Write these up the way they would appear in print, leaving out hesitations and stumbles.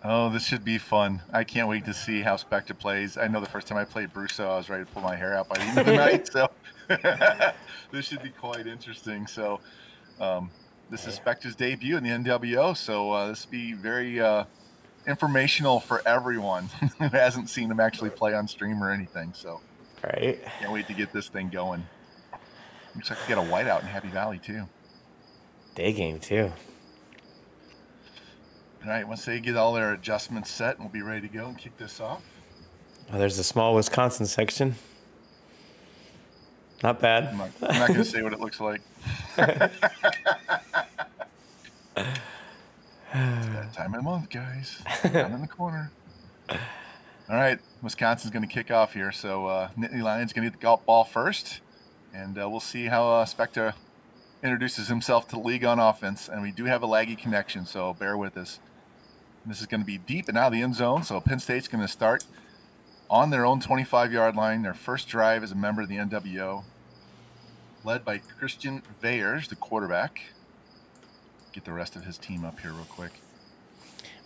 Oh, this should be fun. I can't wait to see how Spectre plays. I know the first time I played Brusso, I was ready to pull my hair out by the end of the night. So this should be quite interesting. So um, this is Hey. Spectre's debut in the NWO. So this will be very informational for everyone who hasn't seen him actually play on stream or anything. So Right. can't wait to get this thing going. Looks like we got a whiteout in Happy Valley too. Day game too. All right, once they get all their adjustments set, we'll be ready to go and kick this off. Oh, there's the small Wisconsin section. Not bad. I'm not going to say what it looks like. It's that time of the month, guys. Down in the corner. All right, Wisconsin's going to kick off here. So Nittany Lions going to get the golf ball first, and we'll see how Spectre introduces himself to the league on offense. And we do have a laggy connection, so bear with us. And this is going to be deep and out of the end zone. So Penn State's going to start on their own 25-yard line. Their first drive as a member of the NWO, led by Christian Vayers, the quarterback. Get the rest of his team up here real quick.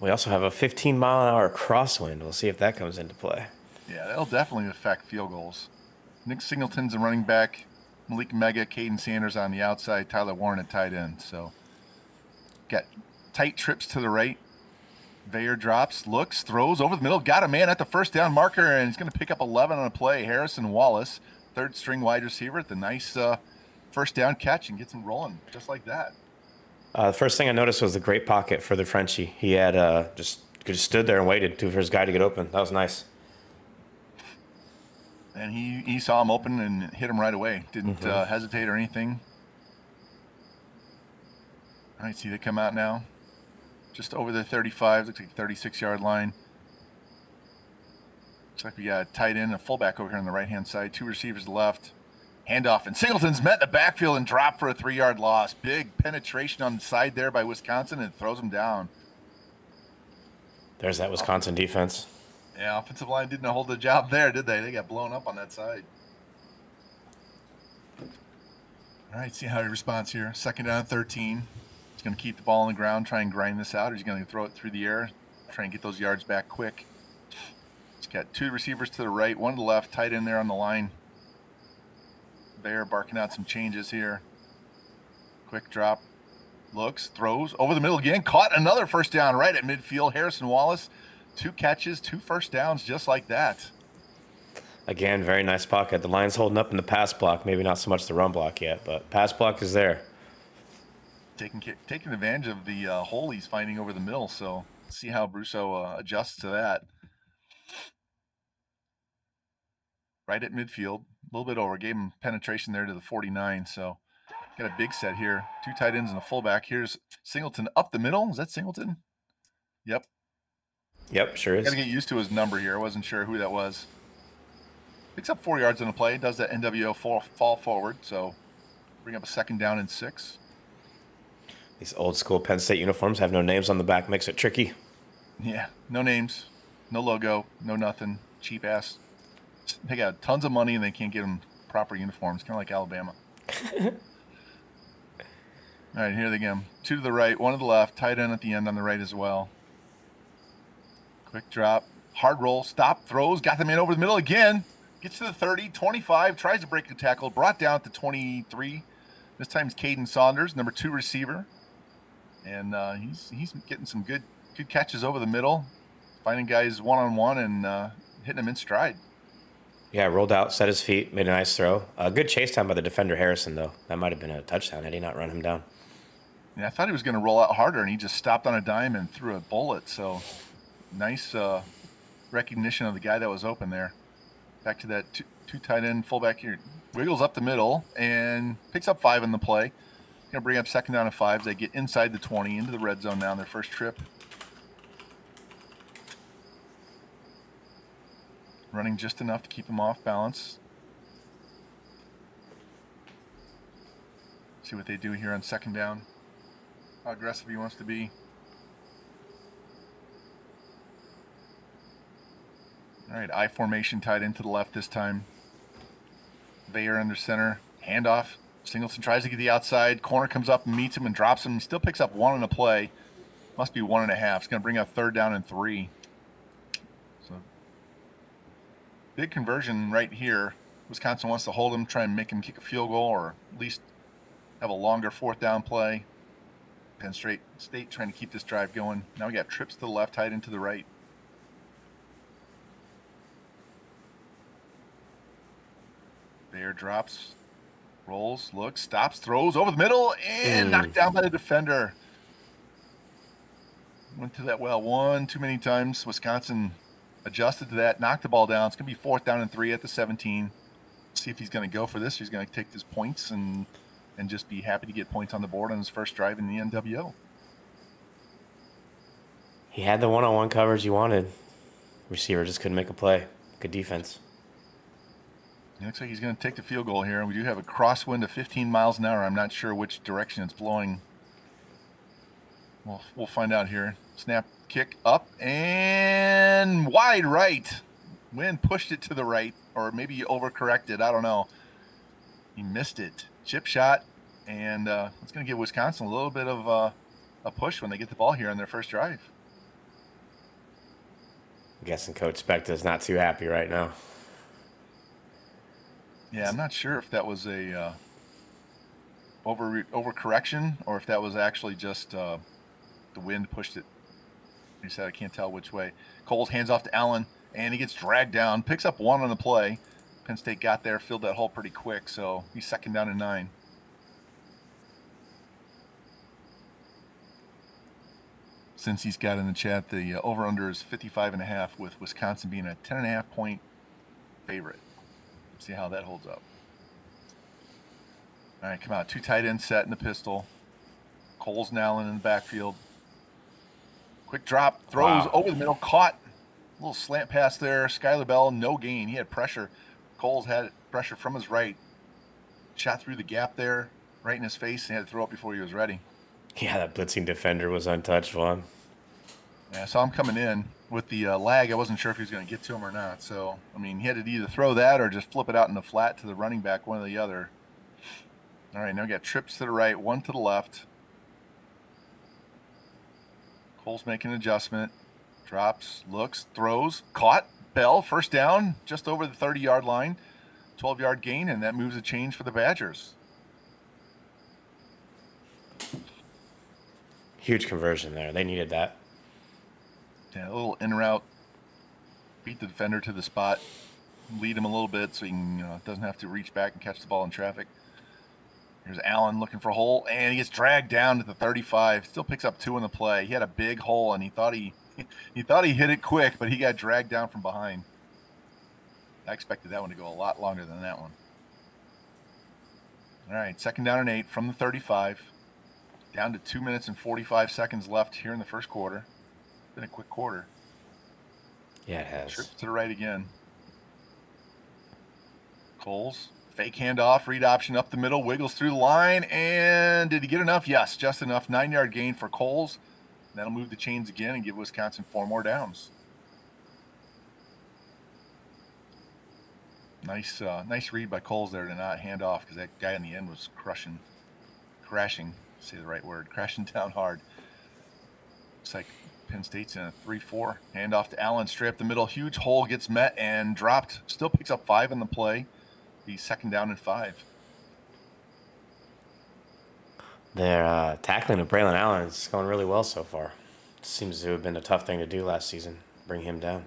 We also have a 15-mile-an-hour crosswind. We'll see if that comes into play. Yeah, that'll definitely affect field goals. Nick Singleton's a running back. Malik Mega, Caden Sanders on the outside. Tyler Warren at tight end. So got tight trips to the right. Vayer drops, looks, throws over the middle. Got a man at the first down marker, and he's going to pick up 11 on a play. Harrison Wallace, third string wide receiver, at the nice first down catch and gets him rolling just like that. The first thing I noticed was the great pocket for the Frenchie. He had just stood there and waited for his guy to get open. That was nice. And he saw him open and hit him right away. Didn't hesitate or anything. All right, see they come out now. Just over the 35, looks like 36-yard line. Looks like we got a tight end and a fullback over here on the right-hand side. Two receivers left. Handoff, and Singleton's met in the backfield and dropped for a 3-yard loss. Big penetration on the side there by Wisconsin, and throws him down. There's that Wisconsin defense. Yeah, offensive line didn't hold the job there, did they? They got blown up on that side. All right, see how he responds here. Second down and 13. He's going to keep the ball on the ground, try and grind this out, or he's going to throw it through the air, try and get those yards back quick. He's got two receivers to the right, one to the left, tight end there on the line. Bear barking out some changes here. Quick drop, looks, throws, over the middle again, caught another first down right at midfield. Harrison Wallace, 2 catches, 2 first downs just like that. Again, very nice pocket. The line's holding up in the pass block. Maybe not so much the run block yet, but pass block is there. Taking advantage of the hole he's finding over the middle, so see how Brusso adjusts to that. Right at midfield, a little bit over. Gave him penetration there to the 49, so got a big set here. 2 tight ends and a fullback. Here's Singleton up the middle. Is that Singleton? Yep. Yep, sure is. Got to get used to his number here. I wasn't sure who that was. Picks up 4 yards on the play. Does that NWO fall forward, so bring up a second down and 6. These old school Penn State uniforms have no names on the back. Makes it tricky. Yeah, no names, no logo, no nothing. Cheap ass. They got tons of money and they can't get them proper uniforms. Kind of like Alabama. All right, here they go. 2 to the right, 1 to the left. Tight end at the end on the right as well. Quick drop, hard roll, stop, throws, got the man over the middle again. Gets to the 30, 25, tries to break the tackle, brought down at the 23. This time it's Caden Saunders, number 2 receiver. And he's getting some good catches over the middle, finding guys one-on-one and hitting them in stride. Yeah, rolled out, set his feet, made a nice throw. Good chase time by the defender Harrison, though. That might have been a touchdown had he not run him down. Yeah, I thought he was going to roll out harder, and he just stopped on a dime and threw a bullet. So nice recognition of the guy that was open there. Back to that two tight end fullback here. Wiggles up the middle and picks up 5 in the play. Going to bring up second down and 5. They get inside the 20 into the red zone now on their first trip. Running just enough to keep him off balance. See what they do here on second down. How aggressive he wants to be. All right, I formation tied into the left this time. Vayer under center. Handoff. Singleton tries to get the outside. Corner comes up and meets him and drops him. Still picks up 1 on a play. Must be 1.5. It's going to bring up 3rd down and 3. So big conversion right here. Wisconsin wants to hold him, try and make him kick a field goal, or at least have a longer 4th down play. Penn State trying to keep this drive going. Now we got trips to the left, tight into the right. There, drops, rolls, looks, stops, throws over the middle, and knocked down by the defender. Went to that well one too many times. Wisconsin adjusted to that, knocked the ball down. It's going to be 4th down and 3 at the 17. See if he's going to go for this. He's going to take his points and just be happy to get points on the board on his first drive in the NWO. He had the one-on-one coverage he wanted. Receiver just couldn't make a play. Good defense. It looks like he's going to take the field goal here. We do have a crosswind of 15 miles an hour. I'm not sure which direction it's blowing. We'll find out here. Snap, kick, up, and wide right. Wind pushed it to the right, or maybe you overcorrected. I don't know. He missed it. Chip shot, and it's going to give Wisconsin a little bit of a push when they get the ball here on their first drive. I'm guessing Coach Specta is not too happy right now. Yeah, I'm not sure if that was a overcorrection or if that was actually just the wind pushed it. He said, I can't tell which way. Coles hands off to Allen, and he gets dragged down. Picks up 1 on the play. Penn State got there, filled that hole pretty quick, so he's 2nd down and 9. Since he's got in the chat, the over-under is 55.5, with Wisconsin being a 10.5-point favorite. See how that holds up. All right, come out. 2 tight ends set in the pistol. Coles and Allen in the backfield. Quick drop, throws over the middle, caught. A little slant pass there. Skylar Bell, no gain. He had pressure. Coles had pressure from his right. Shot through the gap there, right in his face, and had to throw it before he was ready. Yeah, that blitzing defender was untouched, Vaughn. Yeah, I saw him coming in. With the lag, I wasn't sure if he was going to get to him or not. So, I mean, he had to either throw that or just flip it out in the flat to the running back, one or the other. All right, now we got trips to the right, 1 to the left. Coles making an adjustment. Drops, looks, throws, caught. Bell, 1st down, just over the 30-yard line. 12-yard gain, and that moves a change for the Badgers. Huge conversion there. They needed that. Yeah, a little in route, beat the defender to the spot, lead him a little bit so he can, doesn't have to reach back and catch the ball in traffic. Here's Allen looking for a hole, and he gets dragged down to the 35. Still picks up 2 in the play. He had a big hole, and he thought he hit it quick, but he got dragged down from behind. I expected that one to go a lot longer than that one. All right, 2nd down and 8 from the 35. Down to 2 minutes and 45 seconds left here in the first quarter. Been a quick quarter. Yeah, it has. Trip to the right again. Coles, fake handoff, read option up the middle, wiggles through the line, and did he get enough? Yes, just enough. 9-yard gain for Coles. That'll move the chains again and give Wisconsin 4 more downs. Nice read by Coles there to not hand off, because that guy in the end was crashing, say the right word, crashing down hard. Looks like Penn State's in a 3-4. Handoff to Allen, straight up the middle. Huge hole, gets met and dropped. Still picks up 5 in the play. He's 2nd down and 5. Their tackling of Braylon Allen is going really well so far. Seems to have been a tough thing to do last season, bring him down.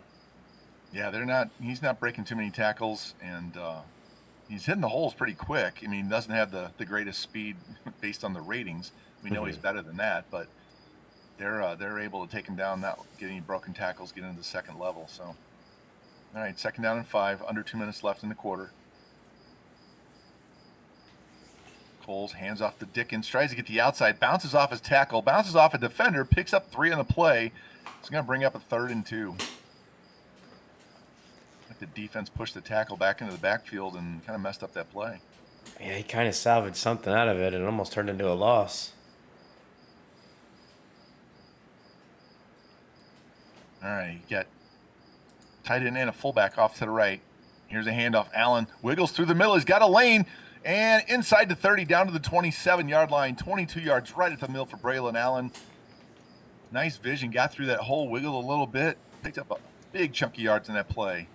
Yeah, he's not breaking too many tackles, and he's hitting the holes pretty quick. I mean, he doesn't have the greatest speed based on the ratings. We know he's better than that, but they're able to take him down, not get any broken tackles, get into the 2nd level. So, all right, 2nd down and 5, under 2 minutes left in the quarter. Coles hands off to Dickens, tries to get the outside, bounces off his tackle, bounces off a defender, picks up 3 on the play. It's going to bring up a 3rd and 2. Like the defense pushed the tackle back into the backfield and kind of messed up that play. Yeah, he kind of salvaged something out of it and almost turned into a loss. All right, you got tight end and a fullback off to the right. Here's a handoff. Allen wiggles through the middle. He's got a lane. And inside the 30, down to the 27-yard line. 22 yards right at the middle for Braylon Allen. Nice vision. Got through that hole, wiggled a little bit, picked up a big chunk of yards in that play.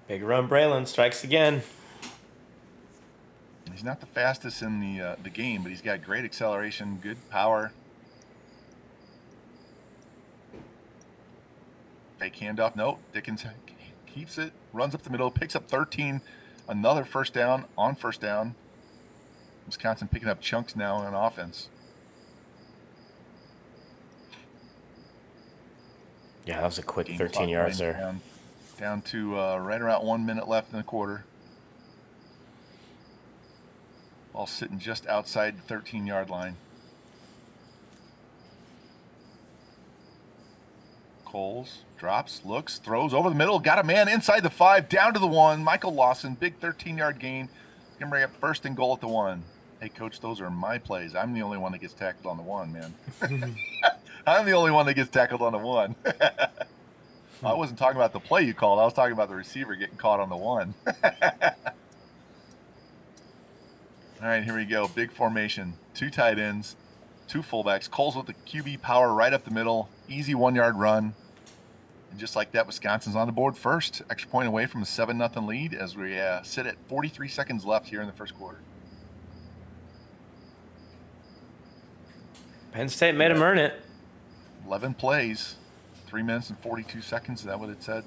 Big run, Braylon strikes again. He's not the fastest in the game, but he's got great acceleration, good power. Fake handoff. Nope. Dickens keeps it, runs up the middle, picks up 13. Another first down on first down. Wisconsin picking up chunks now on offense. Yeah, that was a quick 13 yards there. Down to right around 1 minute left in the quarter. Ball sitting just outside the 13-yard line. Coles drops, looks, throws over the middle. Got a man inside the 5, down to the 1. Michael Lawson, big 13-yard gain. Going to bring up 1st and goal at the 1. Hey, Coach, those are my plays. I'm the only one that gets tackled on the 1, man. I'm the only one that gets tackled on the 1. I wasn't talking about the play you called. I was talking about the receiver getting caught on the 1. All right, here we go. Big formation. 2 tight ends, 2 fullbacks. Coles with the QB power right up the middle. Easy 1-yard run. And just like that, Wisconsin's on the board first. Extra point away from a 7-0 lead as we sit at 43 seconds left here in the first quarter. Penn State made him earn it. 11 plays, 3 minutes and 42 seconds. Is that what it said?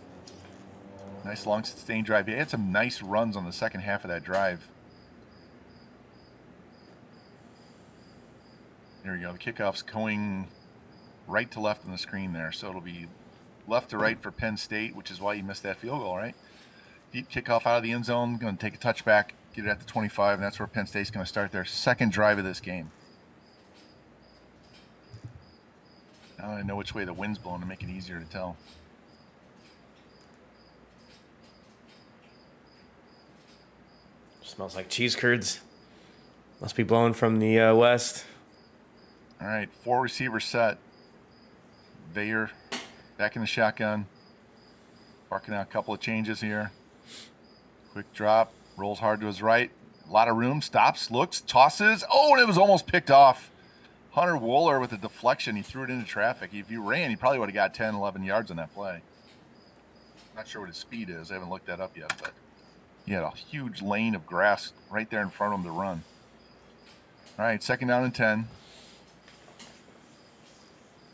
Nice long sustained drive. He had some nice runs on the second half of that drive. There we go. The kickoff's going right to left on the screen there. So it'll be left to right for Penn State, which is why you missed that field goal, right? Deep kickoff out of the end zone. Going to take a touchback, get it at the 25, and that's where Penn State's going to start their second drive of this game. Now I know which way the wind's blowing to make it easier to tell. Smells like cheese curds. Must be blowing from the west. All right, 4 receiver set. Vayer back in the shotgun. Barking out a couple of changes here. Quick drop, rolls hard to his right. A lot of room, stops, looks, tosses. Oh, and it was almost picked off. Hunter Wooler with a deflection. He threw it into traffic. If he ran, he probably would have got 10, 11 yards on that play. Not sure what his speed is. I haven't looked that up yet, but he had a huge lane of grass right there in front of him to run. All right, 2nd down and 10.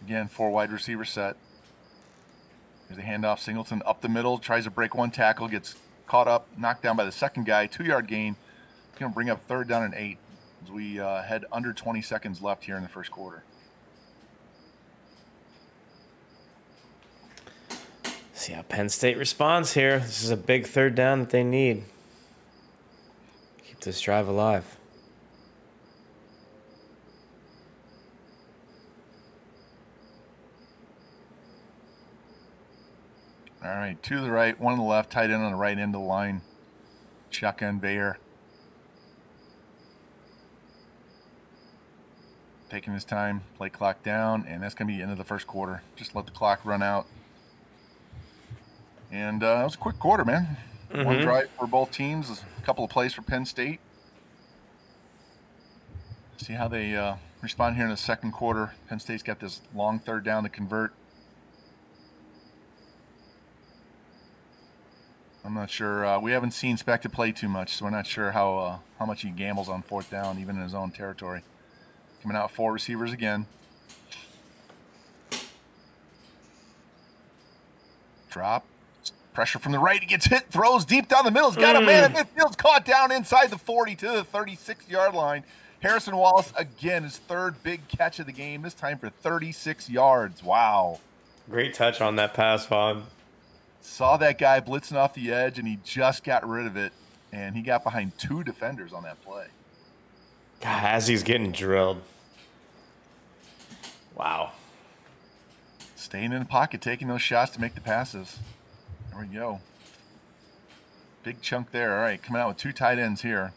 Again, 4 wide receiver set. Here's the handoff. Singleton up the middle, tries to break 1 tackle, gets caught up, knocked down by the second guy. 2-yard gain. Going to bring up 3rd down and 8 as we head under 20 seconds left here in the first quarter. See how Penn State responds here. This is a big 3rd down that they need. Keep this drive alive. All right, 2 to the right, 1 on the left, tight end on the right end of the line. Shotgun Vayer. Taking his time, play clock down, and that's going to be the end of the first quarter. Just let the clock run out. And it was a quick quarter, man. 1 drive for both teams, a couple of plays for Penn State. See how they respond here in the second quarter. Penn State's got this long 3rd down to convert. I'm not sure. We haven't seen Spector play too much, so we're not sure how much he gambles on 4th down, even in his own territory. Coming out 4 receivers again. Drop. Pressure from the right. He gets hit, throws deep down the middle. He's got a man at midfield's caught down inside the 40 to the 36-yard line. Harrison Wallace, again, his 3rd big catch of the game, this time for 36 yards. Wow. Great touch on that pass, Bob. Saw that guy blitzing off the edge, and he just got rid of it. And he got behind 2 defenders on that play. God, as he's getting drilled. Wow. Staying in the pocket, taking those shots to make the passes. There we go. Big chunk there. All right, coming out with 2 tight ends here.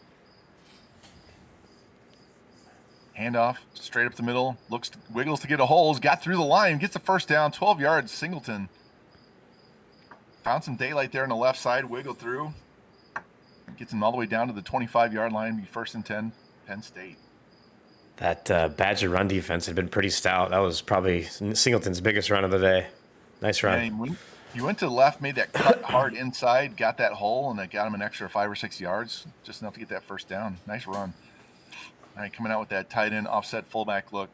Handoff, straight up the middle. Looks, wiggles to get a hole. Got through the line, gets the 1st down, 12 yards. Singleton. Found some daylight there on the left side, wiggled through. Gets him all the way down to the 25-yard line, be 1st and 10, Penn State. That Badger run defense had been pretty stout. That was probably Singleton's biggest run of the day. Nice run. And he went to the left, made that cut hard inside, got that hole, and that got him an extra 5 or 6 yards, just enough to get that first down. Nice run. All right, coming out with that tight end offset fullback look.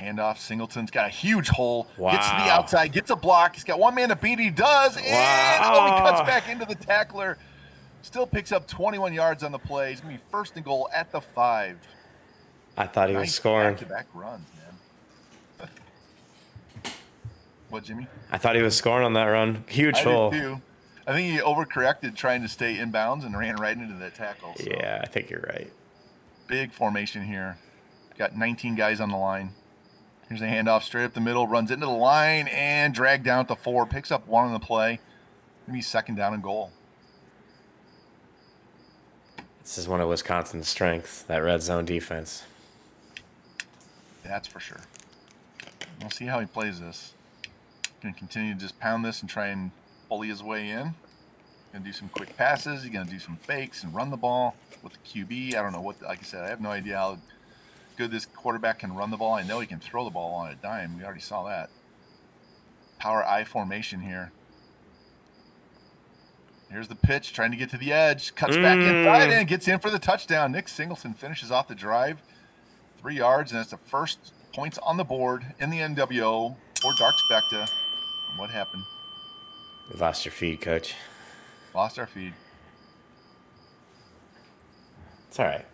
Handoff. Singleton's got a huge hole. Wow. Gets to the outside, gets a block. He's got one man to beat. He does. And he cuts back into the tackler. Still picks up 21 yards on the play. He's going to be first and goal at the 5. I thought he was scoring. Back-to-back runs, man. What, Jimmy? I thought he was scoring on that run. Huge hole. I did too. I think he overcorrected trying to stay inbounds and ran right into that tackle. So. Yeah, I think you're right. Big formation here. Got 19 guys on the line. Here's a handoff straight up the middle. Runs into the line and dragged down at the 4. Picks up 1 on the play. Maybe second down and goal. This is one of Wisconsin's strengths, that red zone defense. That's for sure. We'll see how he plays this. Going to continue to just pound this and try and bully his way in. Going to do some quick passes. He's going to do some fakes and run the ball with the QB. I don't know what, like I said, I have no idea how good this quarterback can run the ball. I know he can throw the ball on a dime. We already saw that. Power I formation here. Here's the pitch, trying to get to the edge. Cuts back inside and gets in for the touchdown. Nick Singleton finishes off the drive. 3 yards, and that's the first points on the board in the NWO for Dark Specta. And what happened? We lost your feed, Coach. Lost our feed. It's all right.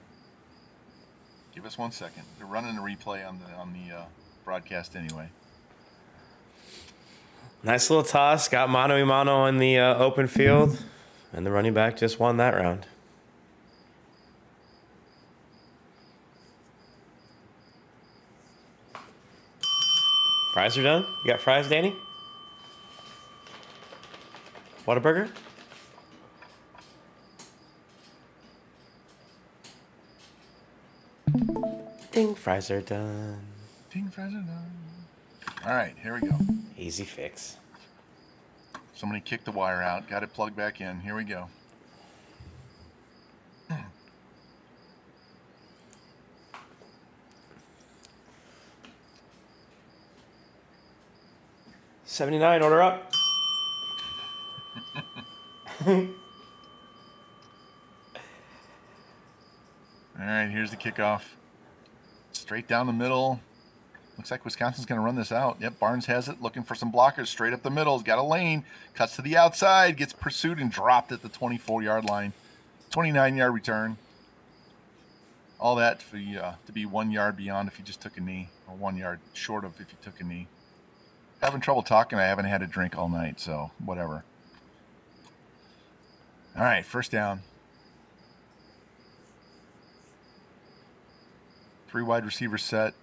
Give us 1 second. They're running a replay on the broadcast anyway. Nice little toss. Got mano-a-mano in the open field. And the running back just won that round. Fries are done? You got fries, Danny? Whataburger? Ding, fries are done. Ding, fries are done. All right, here we go. Easy fix. Somebody kicked the wire out. Got it plugged back in. Here we go. $79, order up. All right, here's the kickoff. Straight down the middle. Looks like Wisconsin's going to run this out. Yep, Barnes has it, looking for some blockers. Straight up the middle. He's got a lane. Cuts to the outside. Gets pursued and dropped at the 24-yard line. 29-yard return. All that for you, to be 1 yard beyond if you just took a knee. Or 1 yard short of if you took a knee. Having trouble talking. I haven't had a drink all night, so whatever. All right, first down. 3 wide receiver set.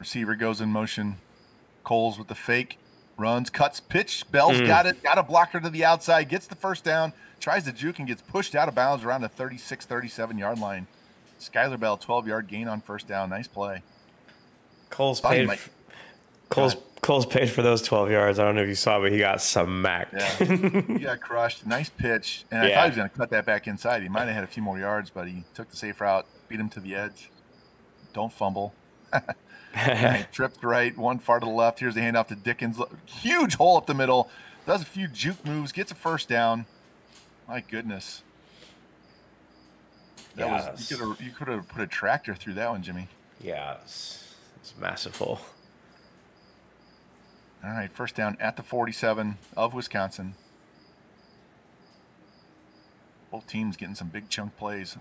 Receiver goes in motion. Coles with the fake. Runs, cuts, pitch. Bell's got it. Got a blocker to the outside. Gets the first down. Tries to juke and gets pushed out of bounds around the 36, 37-yard line. Skyler Bell, 12-yard gain on first down. Nice play. Coles paid for those 12 yards. I don't know if you saw, but he got smacked. Yeah, he got crushed. Nice pitch. And I thought he was going to cut that back inside. He might have had a few more yards, but he took the safe route, beat him to the edge. Don't fumble. Right, tripped right, one far to the left. Here's the handoff to Dickens. Huge hole up the middle. Does a few juke moves, gets a first down. My goodness. That was you could have put a tractor through that one, Jimmy. Yeah, it's massive hole. All right, first down at the 47 of Wisconsin. Both teams getting some big chunk plays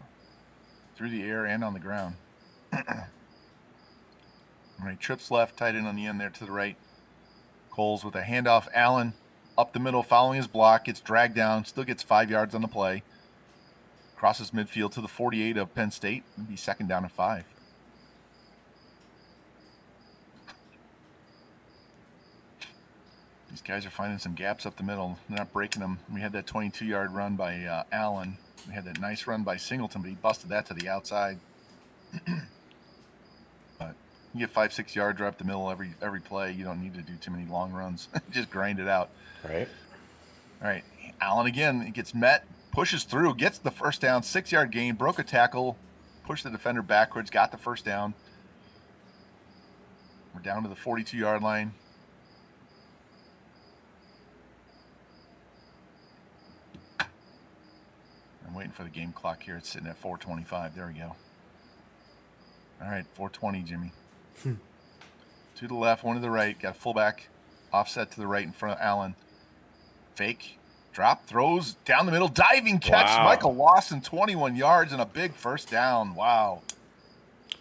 through the air and on the ground. All right, trips left, tight end on the end there to the right. Coles with a handoff. Allen up the middle, following his block, gets dragged down, still gets 5 yards on the play. Crosses midfield to the 48 of Penn State. It'll be second down and 5. These guys are finding some gaps up the middle. They're not breaking them. We had that 22-yard run by Allen. We had that nice run by Singleton, but he busted that to the outside. But you get 5-6 yards right up the middle every play. You don't need to do too many long runs. Just grind it out. Right. All right. Allen again. He gets met, pushes through, gets the first down, 6-yard gain, broke a tackle, pushed the defender backwards, got the first down. We're down to the 42-yard line. I'm waiting for the game clock here. It's sitting at 4:25. There we go. All right, 4:20, Jimmy. To the left, one to the right. Got a fullback offset to the right in front of Allen. Fake, drop, throws down the middle, diving catch. Wow. Michael Lawson, 21 yards and a big first down. Wow.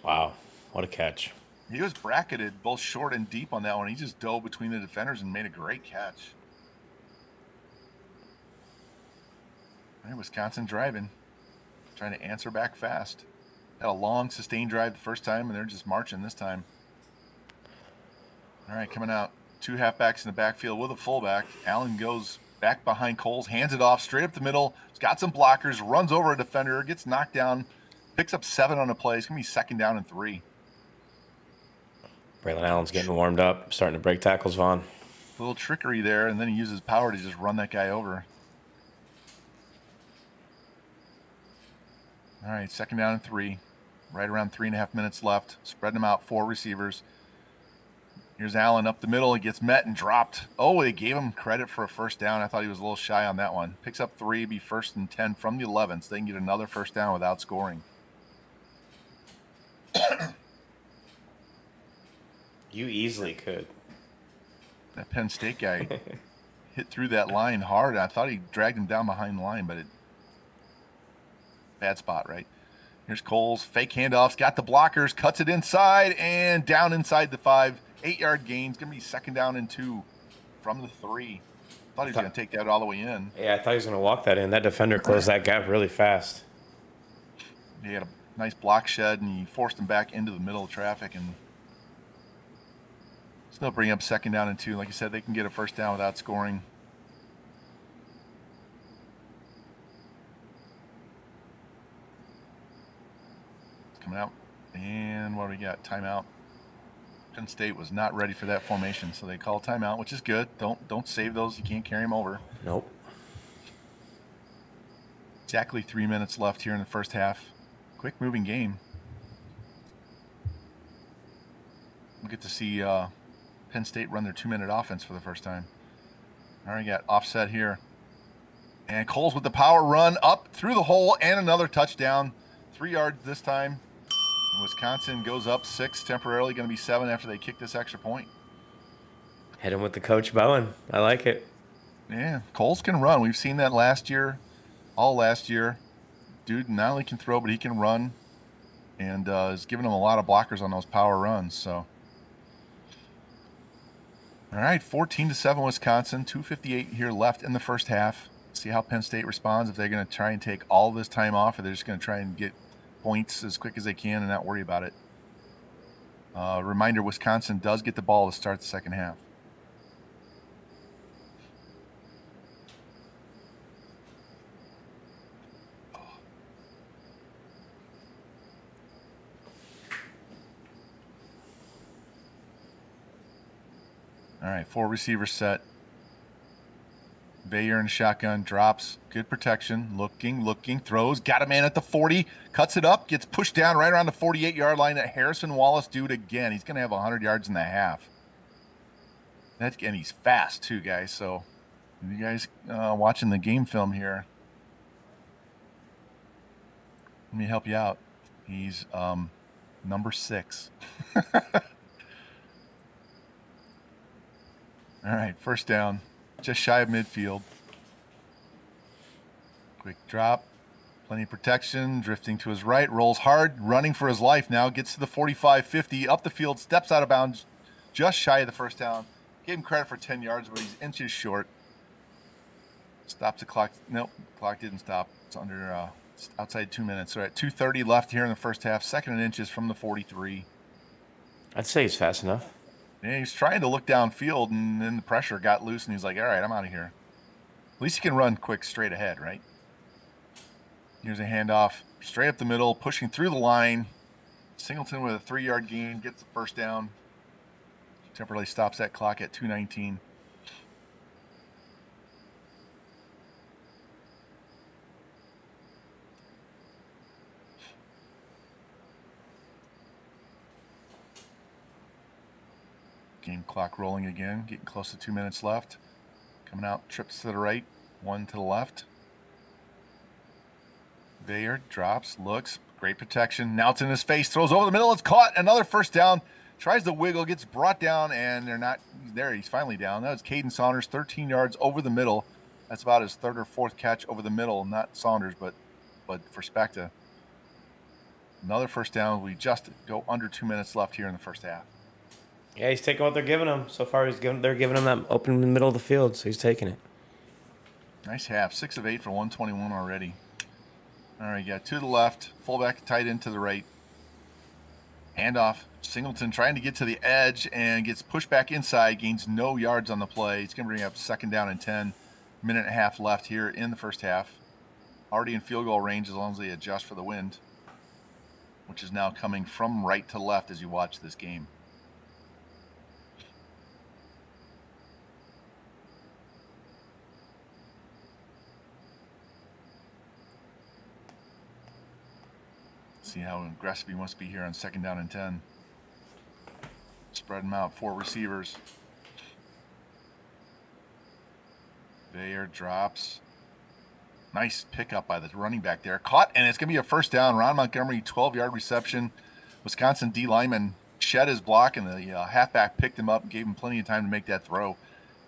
Wow, what a catch. He was bracketed both short and deep on that one. He just dove between the defenders and made a great catch. All right, Wisconsin driving, trying to answer back fast. Had a long, sustained drive the first time, and they're just marching this time. All right, coming out. 2 halfbacks in the backfield with a fullback. Allen goes back behind Coles, hands it off straight up the middle. He's got some blockers, runs over a defender, gets knocked down, picks up 7 on the play. It's going to be 2nd down and 3. Braylon Allen's getting warmed up, starting to break tackles, Vaughn. A little trickery there, and then he uses power to just run that guy over. All right, 2nd down and 3. Right around 3.5 minutes left. Spreading them out, 4 receivers. Here's Allen up the middle. He gets met and dropped. Oh, they gave him credit for a first down. I thought he was a little shy on that one. Picks up 3, be 1st and 10 from the 11, so they can get another first down without scoring. You easily could. That Penn State guy hit through that line hard. I thought he dragged him down behind the line, but bad spot, right? Here's Coles. Fake handoffs. Got the blockers. Cuts it inside and down inside the 5. 8-yard gain. It's going to be 2nd down and 2 from the 3. Thought he was going to take that all the way in. Yeah, I thought he was going to walk that in. That defender closed that gap really fast. He had a nice block shed, and he forced him back into the middle of traffic, and still bring up 2nd down and 2. Like I said, they can get a first down without scoring. Coming out, and what do we got? Timeout. Penn State was not ready for that formation, so they call timeout, which is good. Don't save those. You can't carry them over. Nope. Exactly 3 minutes left here in the first half. Quick moving game. We'll get to see Penn State run their 2-minute offense for the first time. All right, got offset here. And Coles with the power run up through the hole and another touchdown. 3 yards this time. Wisconsin goes up 6, temporarily going to be 7 after they kick this extra point. Hit him with the Coach Bowen. I like it. Yeah, Coles can run. We've seen that last year, all last year. Dude not only can throw, but he can run, and is giving them a lot of blockers on those power runs. So, all right, 14-7 Wisconsin. 2:58 here left in the first half. See how Penn State responds, if they're going to try and take all this time off, or they're just going to try and get points as quick as they can and not worry about it. Reminder, Wisconsin does get the ball to start the second half. All right, 4 receivers set. Bayer in shotgun, drops, good protection, looking, throws, got a man at the 40, cuts it up, gets pushed down right around the 48-yard line. That Harrison Wallace dude again. He's going to have 100 yards in the half. And he's fast too, guys. So you guys watching the game film here, let me help you out. He's number 6. All right, first down. Just shy of midfield. Quick drop. Plenty of protection. Drifting to his right. Rolls hard. Running for his life now. Gets to the 45-50. Up the field. Steps out of bounds. Just shy of the first down. Gave him credit for 10 yards, but he's inches short. Stops the clock. Nope. Clock didn't stop. It's under outside 2 minutes. So at 2:30 left here in the first half. 2nd and inches from the 43. I'd say he's fast enough. Yeah, he's trying to look downfield, and then the pressure got loose, and he's like, all right, I'm out of here. At least he can run quick straight ahead, right? Here's a handoff straight up the middle, pushing through the line. Singleton with a 3-yard gain, gets the first down. Temporarily stops that clock at 2:19. Game clock rolling again, getting close to 2 minutes left. Coming out, trips to the right, one to the left. Veyer drops, looks, great protection. Now it's in his face, throws over the middle, it's caught. Another first down, tries to wiggle, gets brought down, and they're not there. He's finally down. That was Caden Saunders, 13 yards over the middle. That's about his third or fourth catch over the middle. Not Saunders, but for Specta. Another first down. We just go under 2 minutes left here in the first half. Yeah, he's taking what they're giving him. So far, they're giving him that open in the middle of the field, so he's taking it. Nice half. 6 of 8 for 121 already. All right, got 2 to the left. Fullback tight end to the right. Handoff. Singleton trying to get to the edge and gets pushed back inside. Gains no yards on the play. He's going to bring up 2nd down and 10. Minute and a half left here in the first half. Already in field goal range as long as they adjust for the wind, which is now coming from right to left as you watch this game. See how aggressive he must be here on 2nd down and 10. Spread them out, 4 receivers. Veyer drops. Nice pickup by the running back there. Caught, and it's going to be a first down. Ron Montgomery, 12-yard reception. Wisconsin D lineman shed his block, and the halfback picked him up and gave him plenty of time to make that throw. And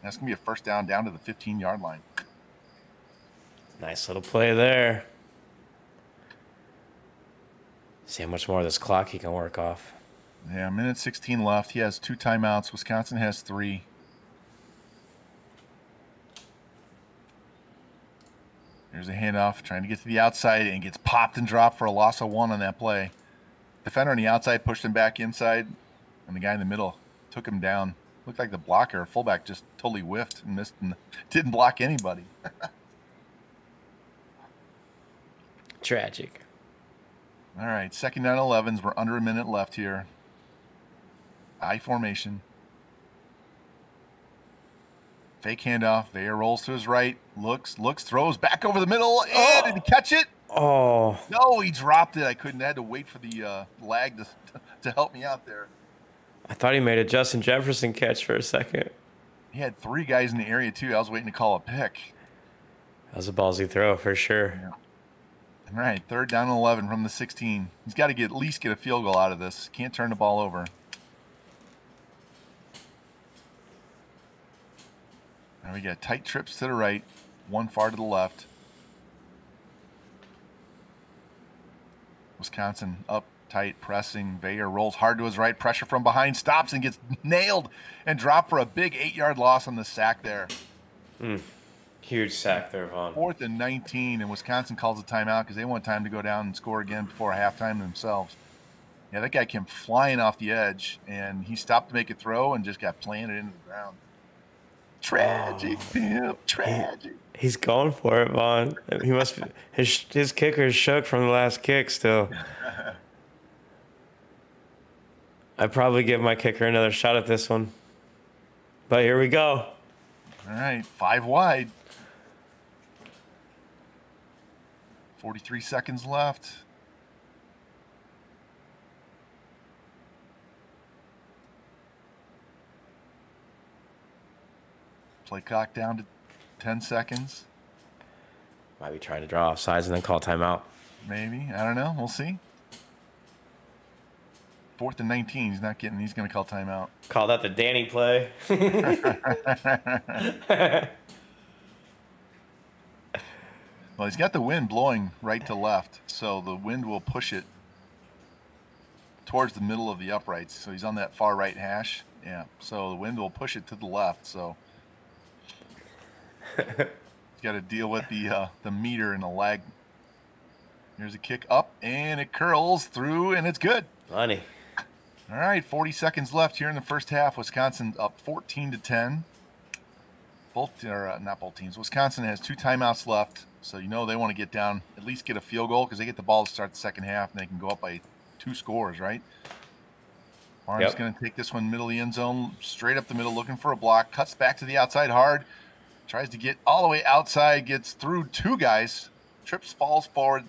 that's going to be a first down to the 15-yard line. Nice little play there. See how much more of this clock he can work off. Yeah, minute 16 left. He has 2 timeouts. Wisconsin has 3. Here's a handoff, trying to get to the outside, and gets popped and dropped for a loss of 1 on that play. Defender on the outside pushed him back inside, and the guy in the middle took him down. Looked like the blocker, fullback, just totally whiffed and missed and didn't block anybody. Tragic. All right, 2nd down 11s. We're under a minute left here. I formation. Fake handoff. Veyer rolls to his right. Looks, throws back over the middle. And did he catch it? Oh. No, he dropped it. I couldn't. I had to wait for the lag to help me out there. I thought he made a Justin Jefferson catch for a second. He had 3 guys in the area, too. I was waiting to call a pick. That was a ballsy throw for sure. Yeah. All right, 3rd down and 11 from the 16. He's got to at least get a field goal out of this. Can't turn the ball over. Now we got tight trips to the right, 1 far to the left. Wisconsin up tight, pressing. Veyer rolls hard to his right, pressure from behind, stops and gets nailed and dropped for a big 8-yard loss on the sack there. Huge sack there, Vaughn. 4th and 19, and Wisconsin calls a timeout because they want time to go down and score again before halftime themselves. Yeah, that guy came flying off the edge, and he stopped to make a throw and just got planted into the ground. Tragic, Pimp, tragic. He's going for it, Vaughn. He must be, his kicker's shook from the last kick still. I'd probably give my kicker another shot at this one. But here we go. All right, 5 wide. 43 seconds left. Play clock down to 10 seconds. Might be trying to draw off sides and then call timeout. Maybe. I don't know. We'll see. 4th and 19. He's going to call timeout. Call that the Danny play. Well, he's got the wind blowing right to left, so the wind will push it towards the middle of the uprights. So he's on that far right hash. Yeah. So the wind will push it to the left. So he's got to deal with the meter and the lag. Here's a kick up, and it curls through, and it's good. Funny. All right, 40 seconds left here in the first half. Wisconsin up 14-10. Not both teams. Wisconsin has 2 timeouts left, so you know they want to get down, at least get a field goal because they get the ball to start the second half, and they can go up by 2 scores, right? Barnes going to take this one middle of the end zone, straight up the middle, looking for a block. Cuts back to the outside hard. Tries to get all the way outside, gets through 2 guys. Trips, falls forward,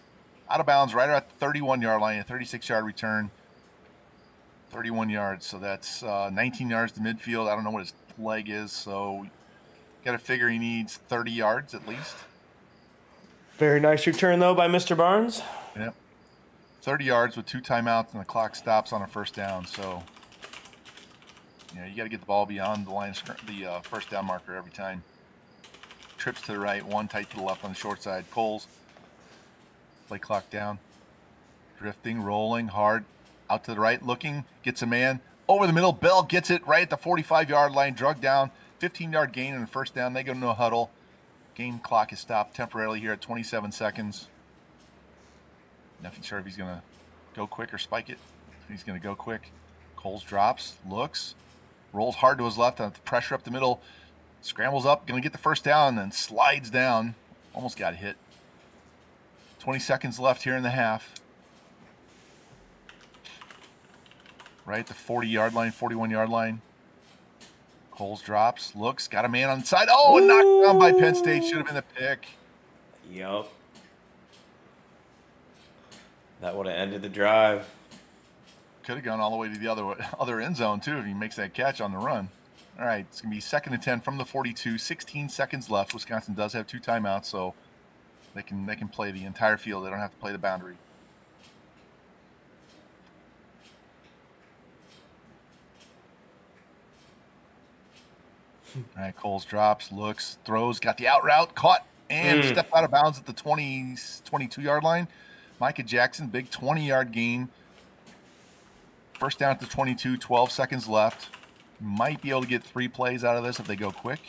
out of bounds right at the 31-yard line, a 36-yard return. 31 yards. So that's 19 yards to midfield. I don't know what his leg is, so got to figure he needs 30 yards at least. Very nice return, though, by Mr. Barnes. Yep. 30 yards with 2 timeouts, and the clock stops on a first down. So, yeah, you got to get the ball beyond the line of the first down marker every time. Trips to the right, 1 tight to the left on the short side. Coles, play clock down. Drifting, rolling, hard. Out to the right, looking, gets a man. Over the middle, Bell gets it right at the 45-yard line, drug down. 15-yard gain and a first down. They go into a huddle. Game clock is stopped temporarily here at 27 seconds. Nothing sure if he's going to go quick or spike it. He's going to go quick. Coles drops, looks, rolls hard to his left on the pressure up the middle. Scrambles up, going to get the first down, and slides down. Almost got hit. 20 seconds left here in the half. Right at the 40-yard line, 41-yard line. Coles drops, looks, got a man on the side. Oh, and knocked down by Penn State. Should have been the pick. Yup. That would have ended the drive. Could have gone all the way to the other end zone, too, if he makes that catch on the run. All right, it's going to be 2nd and 10 from the 42. 16 seconds left. Wisconsin does have 2 timeouts, so they can play the entire field. They don't have to play the boundary. All right, Coles drops, looks, throws, got the out route, caught, and stepped out of bounds at the 22-yard line. Micah Jackson, big 20-yard gain. First down at the 22, 12 seconds left. Might be able to get 3 plays out of this if they go quick.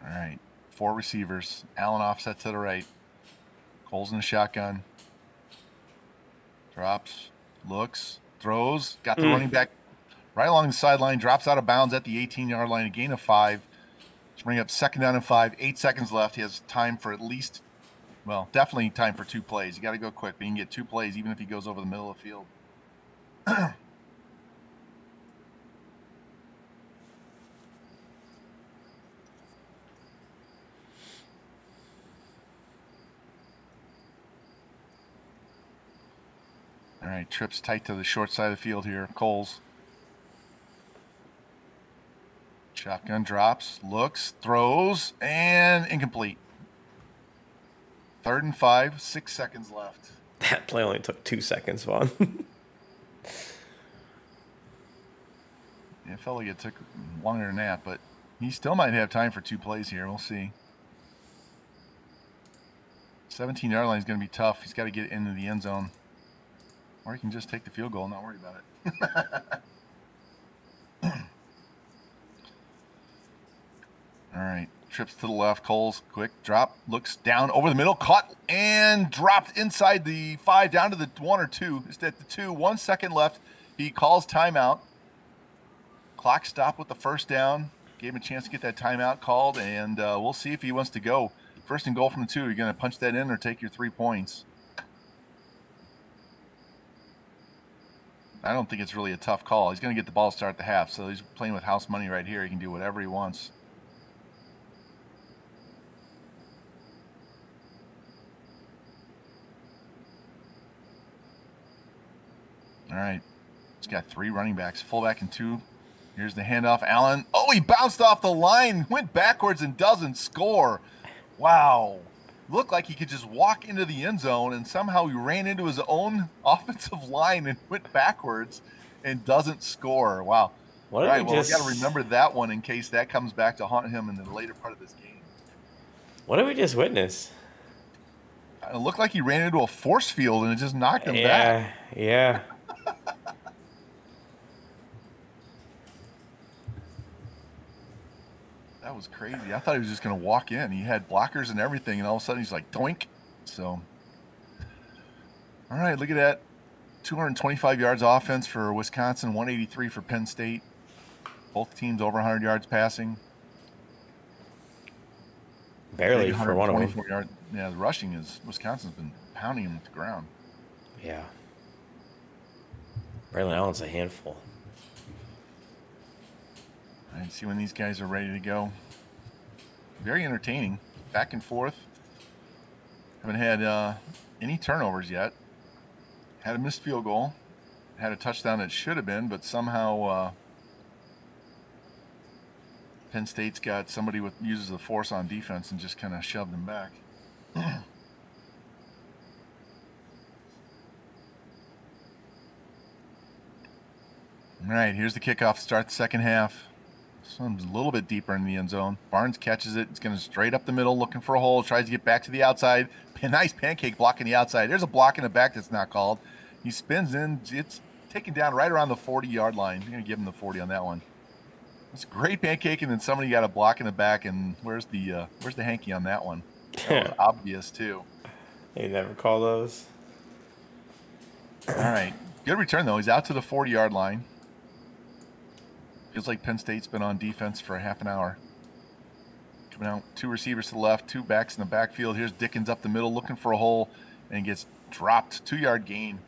All right, 4 receivers. Allen offset to the right. Coles in the shotgun. Drops, looks, throws. Got the running back right along the sideline. Drops out of bounds at the 18-yard line. A gain of 5. To bring up 2nd down and 5. 8 seconds left. He has time for at least, well, definitely time for 2 plays. You got to go quick, but you can get 2 plays even if he goes over the middle of the field. All right, trips tight to the short side of the field here. Coles. Shotgun drops, looks, throws, and incomplete. 3rd and 5, 6 seconds left. That play only took 2 seconds, Vaughn. Yeah, it felt like it took longer than that, but he still might have time for 2 plays here. We'll see. 17-yard line is going to be tough. He's got to get into the end zone. Or he can just take the field goal and not worry about it. All right. Trips to the left. Coles, quick drop. Looks down over the middle. Caught and dropped inside the 5 down to the 1 or 2. It's at the 2. 1 second left. He calls timeout. Clock stopped with the first down. Gave him a chance to get that timeout called, and we'll see if he wants to go. 1st and goal from the 2. You're going to punch that in or take your 3 points? I don't think it's really a tough call. He's going to get the ball to start the half, so he's playing with house money right here. He can do whatever he wants. All right. He's got 3 running backs, fullback and 2. Here's the handoff. Allen. Oh, he bounced off the line, went backwards and doesn't score. Wow. Looked like he could just walk into the end zone, and somehow he ran into his own offensive line and went backwards and doesn't score. Wow. All right, well, we got to remember that one in case that comes back to haunt him in the later part of this game. What did we just witness? It looked like he ran into a force field and it just knocked him back. Yeah. That was crazy. I thought he was just going to walk in. He had blockers and everything, and all of a sudden he's like, doink. So, all right, look at that. 225 yards offense for Wisconsin, 183 for Penn State. Both teams over 100 yards passing. Barely for one of them. Yards. Yeah, the rushing is Wisconsin's been pounding him to the ground. Yeah. Braylon Allen's a handful. All right, see when these guys are ready to go. very entertaining. Back and forth. Haven't had any turnovers yet. Had a missed field goal. Had a touchdown that should have been, but somehow Penn State's got somebody with uses the force on defense and just kind of shoved them back. All right, here's the kickoff to start the second half. This one's a little bit deeper in the end zone. Barnes catches it. It's going to straight up the middle, looking for a hole. Tries to get back to the outside. Nice pancake blocking the outside. There's a block in the back that's not called. He spins in. It's taken down right around the 40-yard line. I'm going to give him the 40 on that one. It's a great pancake, and then somebody got a block in the back. And where's the hanky on that one? That was obvious too. They never call those. All right, good return though. He's out to the 40-yard line. Feels like Penn State's been on defense for a half an hour. Coming out, 2 receivers to the left, 2 backs in the backfield. Here's Dickens up the middle looking for a hole and gets dropped. 2-yard gain.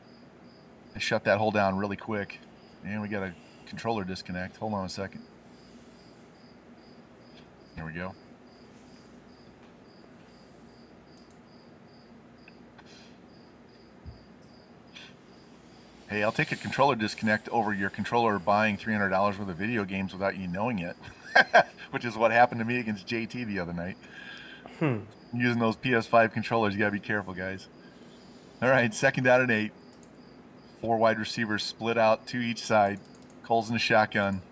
They shut that hole down really quick. And we got a controller disconnect. Hold on a second. There we go. Hey, I'll take a controller disconnect over your controller buying $300 worth of video games without you knowing it, which is what happened to me against JT the other night. Using those PS5 controllers, you got to be careful, guys. All right, 2nd down and 8. 4 wide receivers split out, 2 each side. Cole's in the shotgun.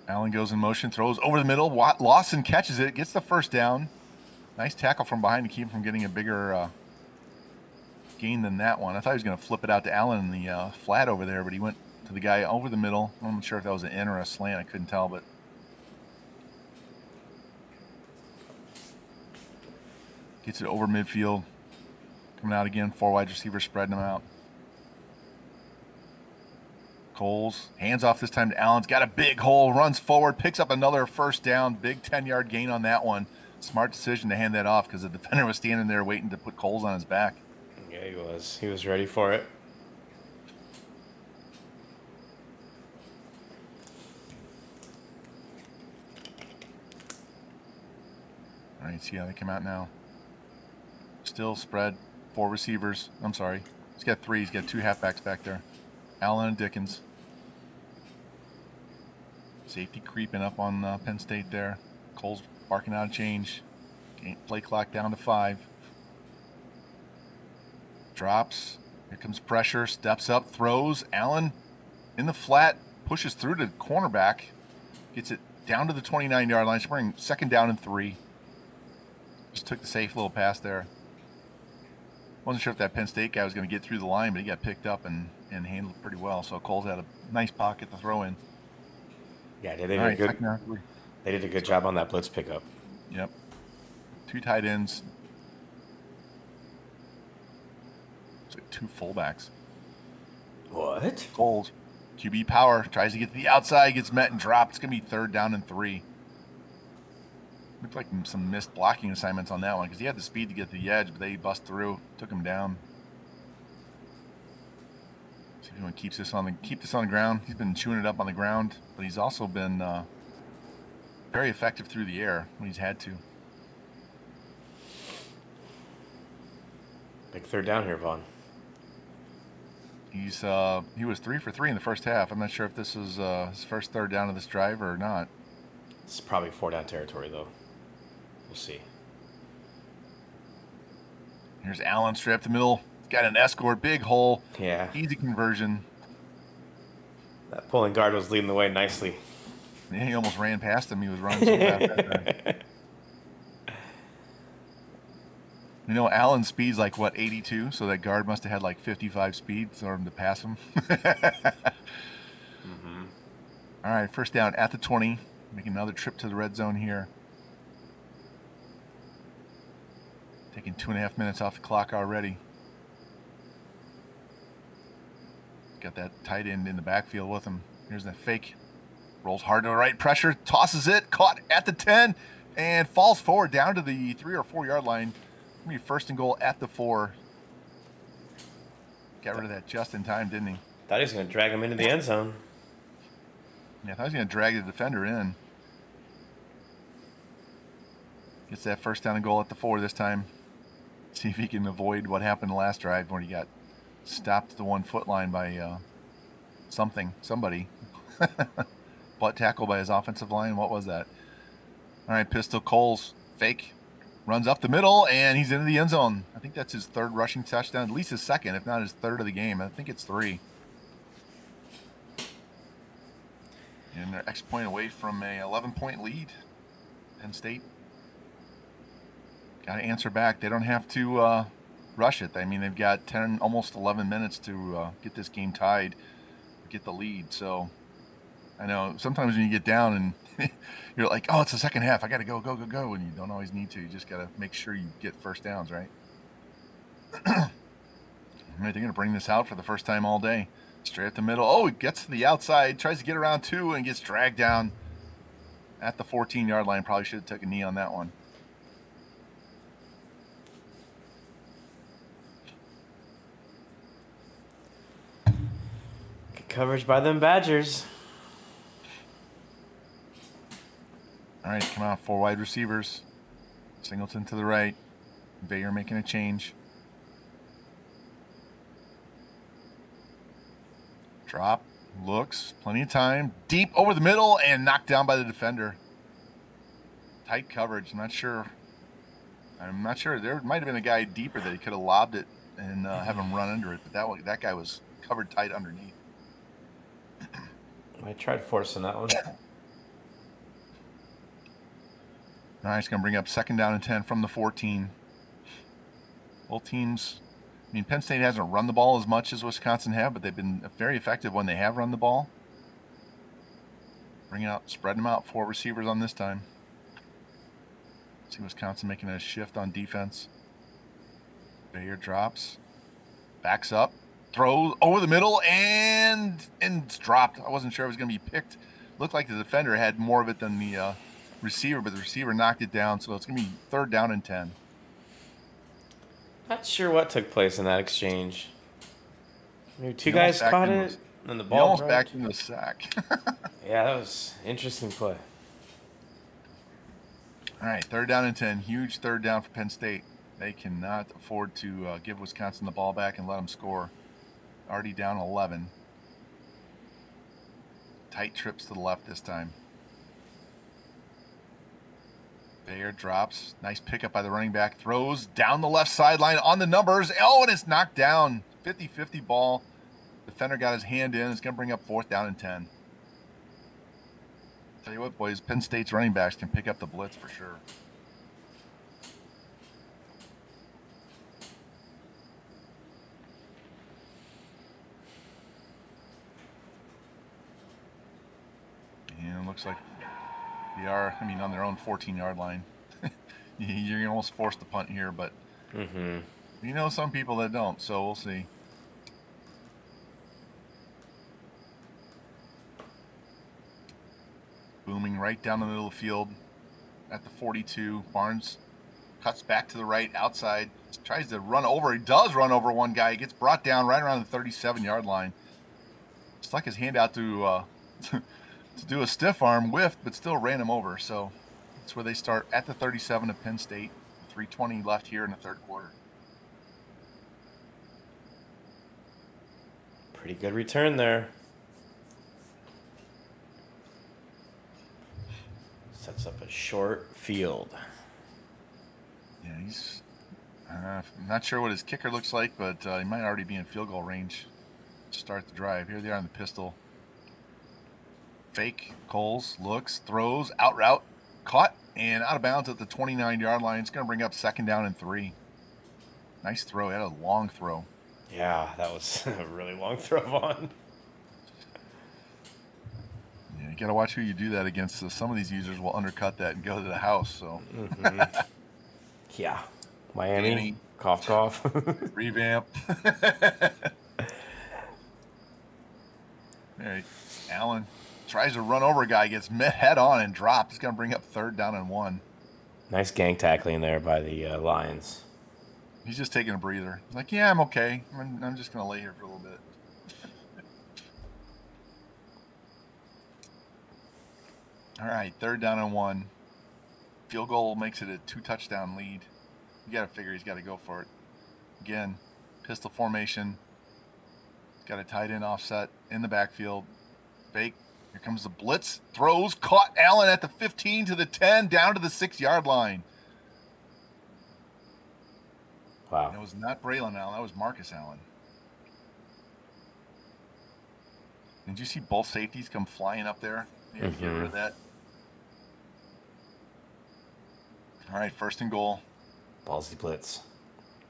Allen goes in motion, throws over the middle. Lawson catches it, gets the first down. Nice tackle from behind to keep him from getting a bigger gain than that one. I thought he was going to flip it out to Allen in the flat over there, but he went to the guy over the middle. I'm not sure if that was an in or a slant. I couldn't tell, but gets it over midfield. Coming out again, 4 wide receivers spreading them out. Coles, hands off this time to Allen's got a big hole, runs forward, picks up another first down, big 10-yard gain on that one. Smart decision to hand that off because the defender was standing there waiting to put Coles on his back. Yeah, he was. He was ready for it. All right, see how they come out now. Still spread, 4 receivers. I'm sorry. He's got 3. He's got 2 halfbacks back there. Allen and Dickens. Safety creeping up on Penn State there. Cole's barking out a change. Play clock down to 5. Drops. Here comes pressure. Steps up. Throws. Allen in the flat. Pushes through to cornerback. Gets it down to the 29-yard line. Spring 2nd down and 3. Just took the safe little pass there. Wasn't sure if that Penn State guy was going to get through the line, but he got picked up and handled it pretty well. So Cole's had a nice pocket to throw in. Yeah, they did a good job on that blitz pickup. Yep. 2 tight ends. It's like 2 fullbacks. What? Coles, QB power, tries to get to the outside, gets met and dropped. It's going to be 3rd down and 3. Looked like some missed blocking assignments on that one because he had the speed to get to the edge, but they bust through, took him down. See if anyone keep this on the ground. He's been chewing it up on the ground, but he's also been very effective through the air when he's had to. Big 3rd down here, Vaughn. He was 3 for 3 in the first half. I'm not sure if this is his first 3rd down of this drive or not. It's probably 4-down territory though. We'll see. Here's Allen straight up the middle. Got an escort, big hole. Yeah. Easy conversion. That pulling guard was leading the way nicely. Yeah, he almost ran past him. He was running so fast that time. You know, Allen's speed's like, what, 82? So that guard must have had like 55 speed for him to pass him. All right, 1st down at the 20. Making another trip to the red zone here. Taking 2.5 minutes off the clock already. Got that tight end in the backfield with him. Here's that fake. Rolls hard to the right, pressure, tosses it, caught at the 10, and falls forward down to the 3 or 4 yard line. Maybe 1st and goal at the 4. Got rid of that just in time, didn't he? Thought he was going to drag him into the end zone. Yeah, I thought he was going to drag the defender in. Gets that first down and goal at the 4 this time. See if he can avoid what happened the last drive where he got stopped at the 1 foot line by somebody. Butt tackle by his offensive line. What was that? All right, Pistol Coles, fake, runs up the middle, and he's into the end zone. I think that's his 3rd rushing touchdown, at least his 2nd, if not his 3rd of the game. I think it's 3. And they're X point away from a 11-point lead. Penn State got to answer back. They don't have to rush it. I mean, they've got 10, almost 11 minutes to get this game tied, get the lead. So I know sometimes when you get down and you're like, oh, it's the second half. I got to go, and you don't always need to. You just got to make sure you get first downs, right? All right, they're going to bring this out for the first time all day. Straight up the middle. Oh, he gets to the outside, tries to get around 2, and gets dragged down at the 14-yard line. Probably should have took a knee on that one. Good coverage by them Badgers. All right, come out, 4 wide receivers. Singleton to the right. Bayer making a change. Drop, looks, plenty of time. Deep over the middle and knocked down by the defender. Tight coverage. I'm not sure. There might have been a guy deeper that he could have lobbed it and have him run under it, but that guy was covered tight underneath. I tried forcing that one. All right, it's going to bring up 2nd down and 10 from the 14. Both teams, I mean, Penn State hasn't run the ball as much as Wisconsin have, but they've been very effective when they have run the ball. Spreading them out, 4 receivers on this time. See Wisconsin making a shift on defense. Bayer drops, backs up, throws over the middle, and it's dropped. I wasn't sure it was going to be picked. Looked like the defender had more of it than the receiver, but the receiver knocked it down, so it's going to be 3rd down and 10. Not sure what took place in that exchange. Maybe 2 guys caught it, and the ball almost backed into the sack. Yeah, that was an interesting play. All right, 3rd down and 10. Huge 3rd down for Penn State. They cannot afford to give Wisconsin the ball back and let them score. Already down 11. Tight trips to the left this time. Bayer drops. Nice pickup by the running back. Throws down the left sideline on the numbers. Oh, and it's knocked down. 50-50 ball. Defender got his hand in. It's going to bring up 4th down and 10. Tell you what, boys, Penn State's running backs can pick up the blitz for sure. And it looks like they are, on their own 14-yard line. You're almost forced to punt here, but some people that don't, so we'll see. Booming right down the middle of the field at the 42. Barnes cuts back to the right outside. Tries to run over. He does run over one guy. He gets brought down right around the 37-yard line. Stuck his hand out to do a stiff arm, whiffed, but still ran him over. So that's where they start at the 37 of Penn State. 3:20 left here in the 3rd quarter. Pretty good return there. Sets up a short field. Yeah, he's I'm not sure what his kicker looks like, but he might already be in field goal range to start the drive. Here they are on the pistol. Fake, Coles, looks, throws, out route, caught, and out of bounds at the 29-yard line. It's going to bring up 2nd down and 3. Nice throw. He had a long throw. Yeah, that was a really long throw, Vaughn. Yeah, you got to watch who you do that against. So some of these users will undercut that and go to the house. So. Yeah. Miami. Cough, cough. Revamp. There, Allen tries to run over a guy, gets met head on and dropped. It's going to bring up 3rd down and 1. Nice gang tackling there by the Lions. He's just taking a breather. He's like, yeah, I'm okay. I'm just going to lay here for a little bit. All right, 3rd down and 1. Field goal makes it a 2-touchdown lead. You got to figure he's got to go for it. Again, pistol formation. He's got a tight end offset in the backfield. Fake. Here comes the blitz. Throws. Caught Allen at the 15 to the 10, down to the 6-yard line. Wow. That was not Braylon Allen. That was Marcus Allen. Did you see both safeties come flying up there? Yeah, get rid of that. All right, 1st and goal. Ballsy blitz.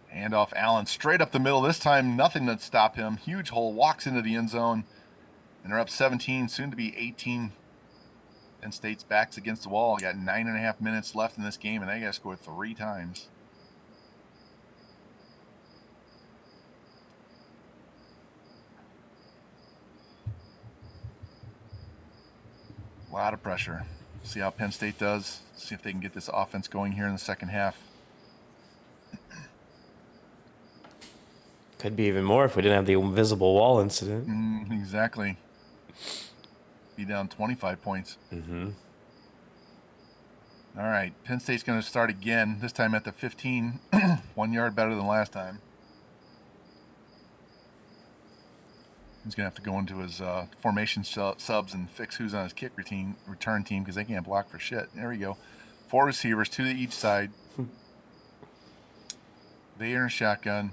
Hand off Allen straight up the middle. This time, nothing to stop him. Huge hole, walks into the end zone. And they're up 17, soon to be 18. Penn State's backs against the wall. Got 9.5 minutes left in this game, and they got to score 3 times. A lot of pressure. See how Penn State does. See if they can get this offense going here in the second half. Could be even more if we didn't have the invisible wall incident. Exactly. Be down 25 points. All right, Penn State's going to start again, this time at the 15. 1 yard better than last time. He's going to have to go into his formation subs and fix who's on his kick return team because they can't block for shit. There we go. 4 receivers, 2 to each side. They in a shotgun.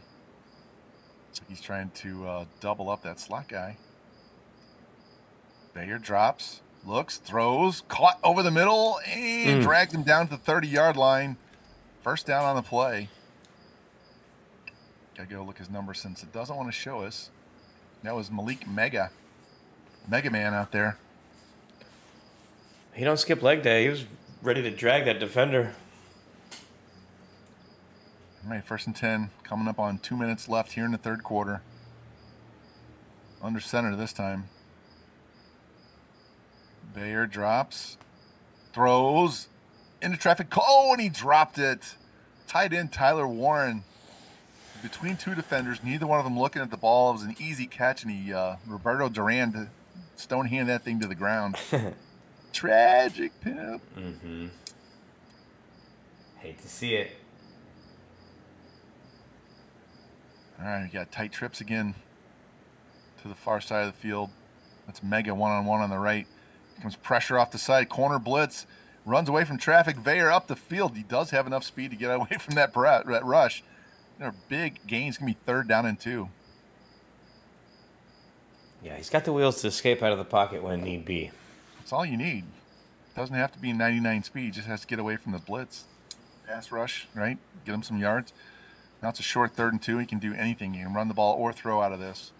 So he's trying to double up that slot guy. Bayer drops, looks, throws, caught over the middle, and drags him down to the 30-yard line. 1st down on the play. Got to go look his number since it doesn't want to show us. That was Malik Mega Man out there. He don't skip leg day. He was ready to drag that defender. All right, 1st and 10. Coming up on 2 minutes left here in the 3rd quarter. Under center this time. Bayer drops. Throws. Into traffic. Oh, and he dropped it. Tight end Tyler Warren. Between 2 defenders, neither one of them looking at the ball. It was an easy catch, and he Roberto Duran stone-hand that thing to the ground. Tragic, pimp. Hate to see it. All right, we got tight trips again to the far side of the field. That's Mega one-on-one on the right. Here comes pressure off the side. Corner blitz. Runs away from traffic. Veyer up the field. He does have enough speed to get away from that rush. They're big gains. Going to be 3rd down and 2. Yeah, he's got the wheels to escape out of the pocket when need be. That's all you need. Doesn't have to be 99 speed. Just has to get away from the blitz. Pass rush, right? Get him some yards. Now it's a short 3rd and 2. He can do anything. He can run the ball or throw out of this.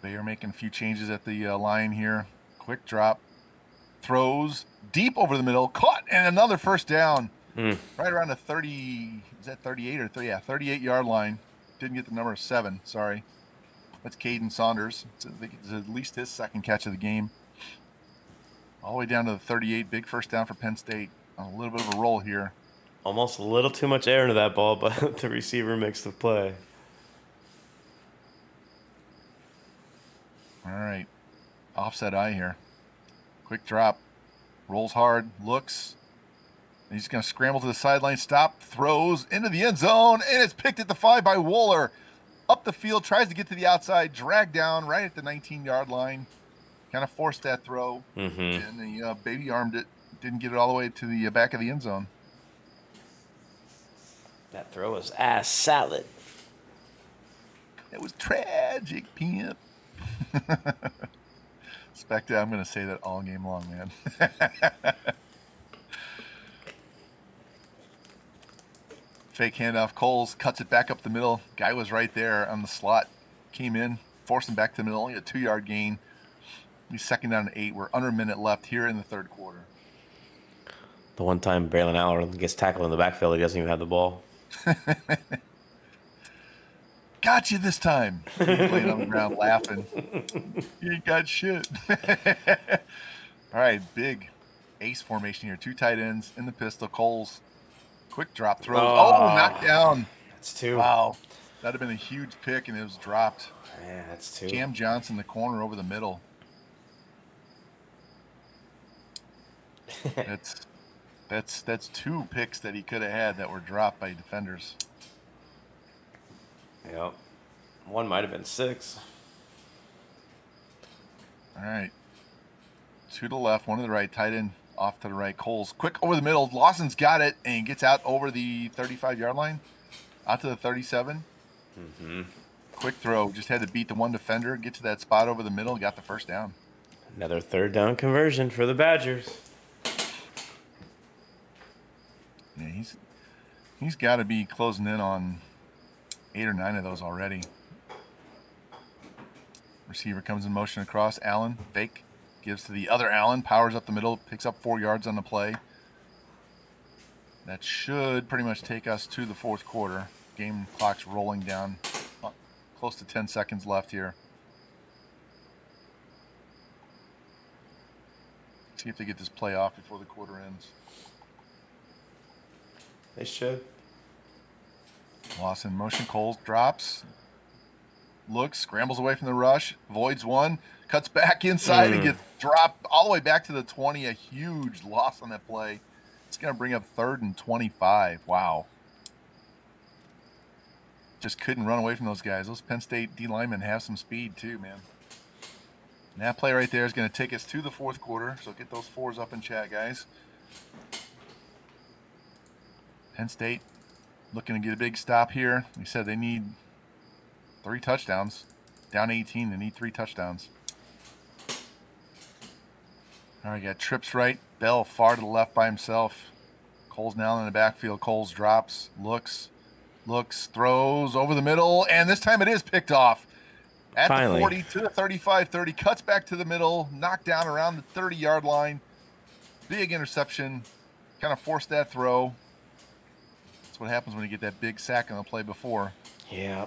They are making a few changes at the line here. Quick drop. Throws deep over the middle. Caught, and another 1st down. Right around the 30, is that 38 or 30? Yeah, 38-yard line. Didn't get the number 7, sorry. That's Caden Saunders. I think it's at least his 2nd catch of the game. All the way down to the 38. Big 1st down for Penn State. On a little bit of a roll here. Almost a little too much air into that ball, but the receiver makes the play. All right. Offset eye here. Quick drop. Rolls hard. Looks. And he's going to scramble to the sideline. Stop. Throws into the end zone. And it's picked at the 5 by Wooler. Up the field. Tries to get to the outside. Dragged down right at the 19-yard line. Kind of forced that throw. And he baby armed it. Didn't get it all the way to the back of the end zone. That throw was ass salad. It was tragic, pimp. Spectre, I'm going to say that all game long, man. Fake handoff. Coles cuts it back up the middle. Guy was right there on the slot. Came in, forced him back to the middle. Only a 2-yard gain. He's 2nd down and 8. We're under a minute left here in the 3rd quarter. The one time Braylon Allen gets tackled in the backfield, he doesn't even have the ball. Got you this time. He's laying on the ground laughing. You ain't got shit. All right, big ace formation here. 2 tight ends in the pistol. Coles, quick drop throws. Oh, knocked down. That's 2. Wow. That'd have been a huge pick, and it was dropped. Yeah, that's two. Cam Johnson, the corner over the middle. That's two picks that he could have had that were dropped by defenders. Yep. One might have been 6. All right. 2 to the left, 1 to the right, tight end off to the right. Coles, quick over the middle. Lawson's got it and gets out over the 35-yard line, out to the 37. Quick throw. Just had to beat the one defender, get to that spot over the middle, and got the first down. Another 3rd down conversion for the Badgers. Yeah, he's got to be closing in on 8 or 9 of those already. Receiver comes in motion across. Allen, fake. Gives to the other Allen. Powers up the middle. Picks up 4 yards on the play. That should pretty much take us to the 4th quarter. Game clock's rolling down. Close to 10 seconds left here. See if they get this play off before the quarter ends. They should. Lawson motion. Coles drops. Looks, scrambles away from the rush. Avoids one. Cuts back inside and gets dropped all the way back to the 20. A huge loss on that play. It's going to bring up 3rd and 25. Wow. Just couldn't run away from those guys. Those Penn State D linemen have some speed too, man. And that play right there is going to take us to the 4th quarter. So get those 4s up in chat, guys. Penn State looking to get a big stop here. We said they need 3 touchdowns. Down 18, they need 3 touchdowns. All right, got trips right. Bell far to the left by himself. Coles now in the backfield. Coles drops, looks, throws over the middle, and this time it is picked off. At the 40 to the 35-30, cuts back to the middle, knocked down around the 30-yard line. Big interception, kind of forced that throw. That's what happens when you get that big sack on the play before. Yeah.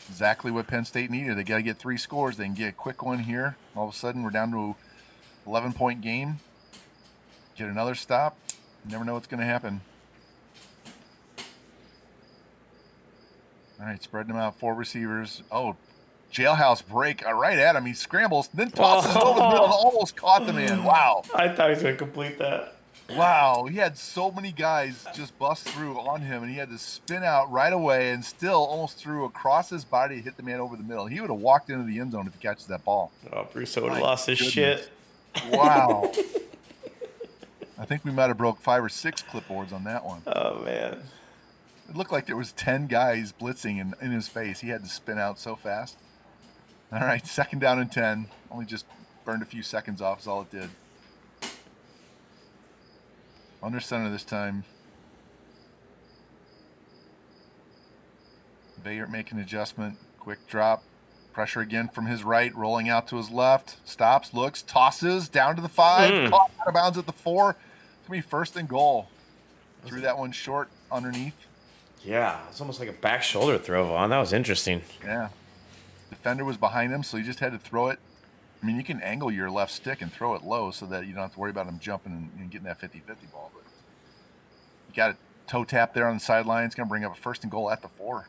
Exactly what Penn State needed. They got to get 3 scores. They can get a quick one here. All of a sudden, we're down to a 11-point game. Get another stop. You never know what's going to happen. All right, spreading them out. 4 receivers. Oh, jailhouse break right at him. He scrambles, then tosses over the middle and almost caught the man. Wow. I thought he was going to complete that. Wow. He had so many guys just bust through on him, and he had to spin out right away and still almost threw across his body to hit the man over the middle. He would have walked into the end zone if he catches that ball. Oh, Bruce would have lost his shit. Wow. I think we might have broke 5 or 6 clipboards on that one. Oh, man. It looked like there was 10 guys blitzing in his face. He had to spin out so fast. All right, 2nd down and 10. Only just burned a few seconds off is all it did. Under center this time. Bayert making an adjustment. Quick drop. Pressure again from his right. Rolling out to his left. Stops, looks, tosses. Down to the 5. Caught out of bounds at the 4. It's going to be 1st and goal. Threw that one short underneath. Yeah, it's almost like a back shoulder throw, Vaughn. That was interesting. Yeah. Defender was behind him, so he just had to throw it. I mean, you can angle your left stick and throw it low so that you don't have to worry about him jumping and getting that 50-50 ball. But you got a toe tap there on the sideline. It's going to bring up a 1st and goal at the 4.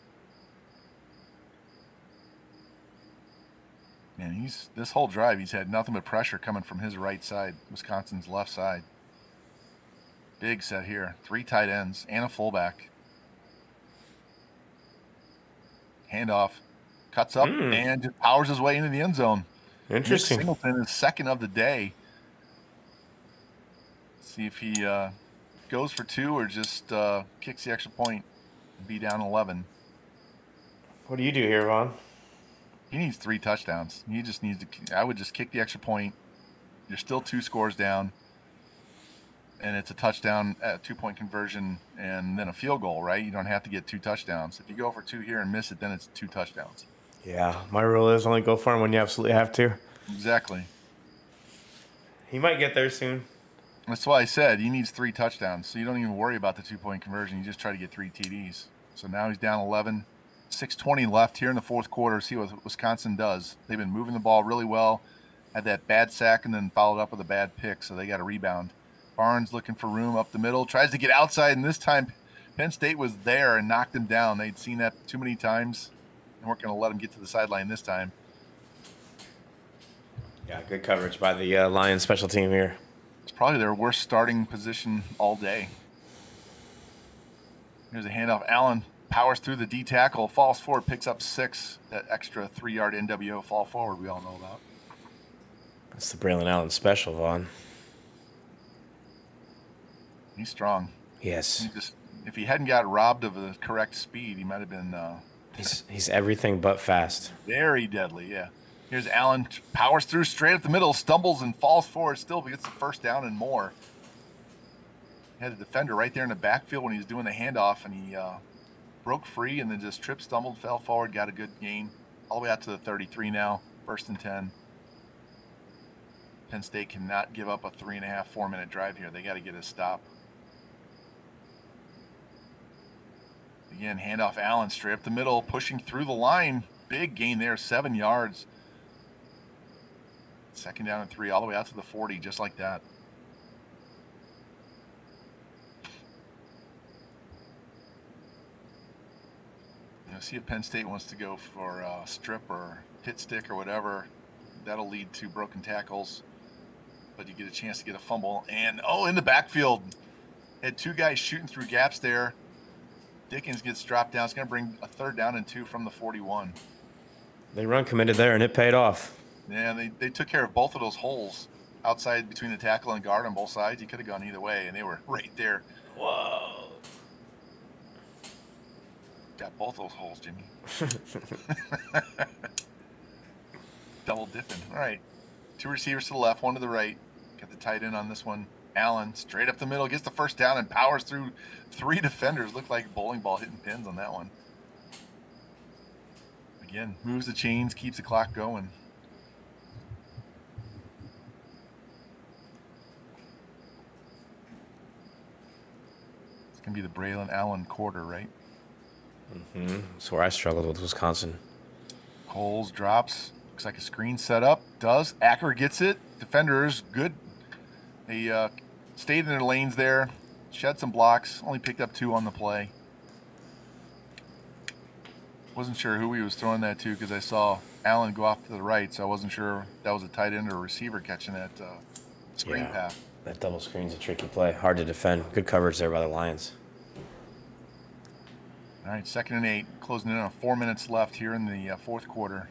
Man, this whole drive, he's had nothing but pressure coming from his right side, Wisconsin's left side. Big set here. 3 tight ends and a fullback. Handoff. Cuts up and just powers his way into the end zone. Interesting. Nick Singleton is 2nd of the day. See if he goes for 2 or just kicks the extra point and be down 11. What do you do here, Vaughn? He needs 3 touchdowns. He just needs to. I would just kick the extra point. You're still 2 scores down, and it's a touchdown, a 2-point conversion, and then a field goal, right? You don't have to get 2 touchdowns. If you go for 2 here and miss it, then it's 2 touchdowns. Yeah, my rule is only go for him when you absolutely have to. Exactly. He might get there soon. That's why I said he needs 3 touchdowns, so you don't even worry about the 2-point conversion. You just try to get 3 TDs. So now he's down 11. 6:20 left here in the 4th quarter. See what Wisconsin does. They've been moving the ball really well. Had that bad sack and then followed up with a bad pick, so they got a rebound. Barnes looking for room up the middle. Tries to get outside, and this time Penn State was there and knocked him down. They'd seen that too many times. and weren't going to let him get to the sideline this time. Yeah, good coverage by the Lions special team here. It's probably their worst starting position all day. Here's a handoff. Allen powers through the D tackle, falls forward, picks up 6. That extra 3-yard NWO fall forward we all know about. That's the Braylon Allen special, Vaughn. He's strong. Yes. If he hadn't got robbed of the correct speed, he might have been. He's everything but fast. Very deadly, yeah. Here's Allen, powers through straight up the middle, stumbles and falls forward still, but gets the first down and more. He had a defender right there in the backfield when he was doing the handoff, and he broke free and then just tripped, stumbled, fell forward, got a good gain. All the way out to the 33 now, 1st and 10. Penn State cannot give up a 3.5, 4-minute drive here. They got to get a stop. Again, handoff Allen, straight up the middle, pushing through the line. Big gain there, 7 yards. 2nd down and 3, all the way out to the 40, just like that. See if Penn State wants to go for strip or hit stick or whatever. That'll lead to broken tackles. But you get a chance to get a fumble. And, in the backfield. Had 2 guys shooting through gaps there. Dickens gets dropped down. It's going to bring a 3rd down and 2 from the 41. They run committed there, and it paid off. Yeah, they took care of both of those holes outside between the tackle and guard on both sides. You could have gone either way, and they were right there. Whoa. Got both those holes, Jimmy. Double dipping. All right. 2 receivers to the left, 1 to the right. Got the tight end on this one. Allen, straight up the middle, gets the first down and powers through 3 defenders. Looked like a bowling ball hitting pins on that one. Again, moves the chains, keeps the clock going. It's going to be the Braylon Allen quarter, right? Mm-hmm. That's where I struggled with Wisconsin. Coles drops. Looks like a screen set up. Does. Acker gets it. Defenders, good. They stayed in their lanes there. Shed some blocks. Only picked up 2 on the play. Wasn't sure who he was throwing that to because I saw Allen go off to the right, so I wasn't sure if that was a tight end or a receiver catching that screen pass. That double screen's a tricky play. Hard to defend. Good coverage there by the Lions. All right, 2nd and 8. Closing in on 4 minutes left here in the 4th quarter.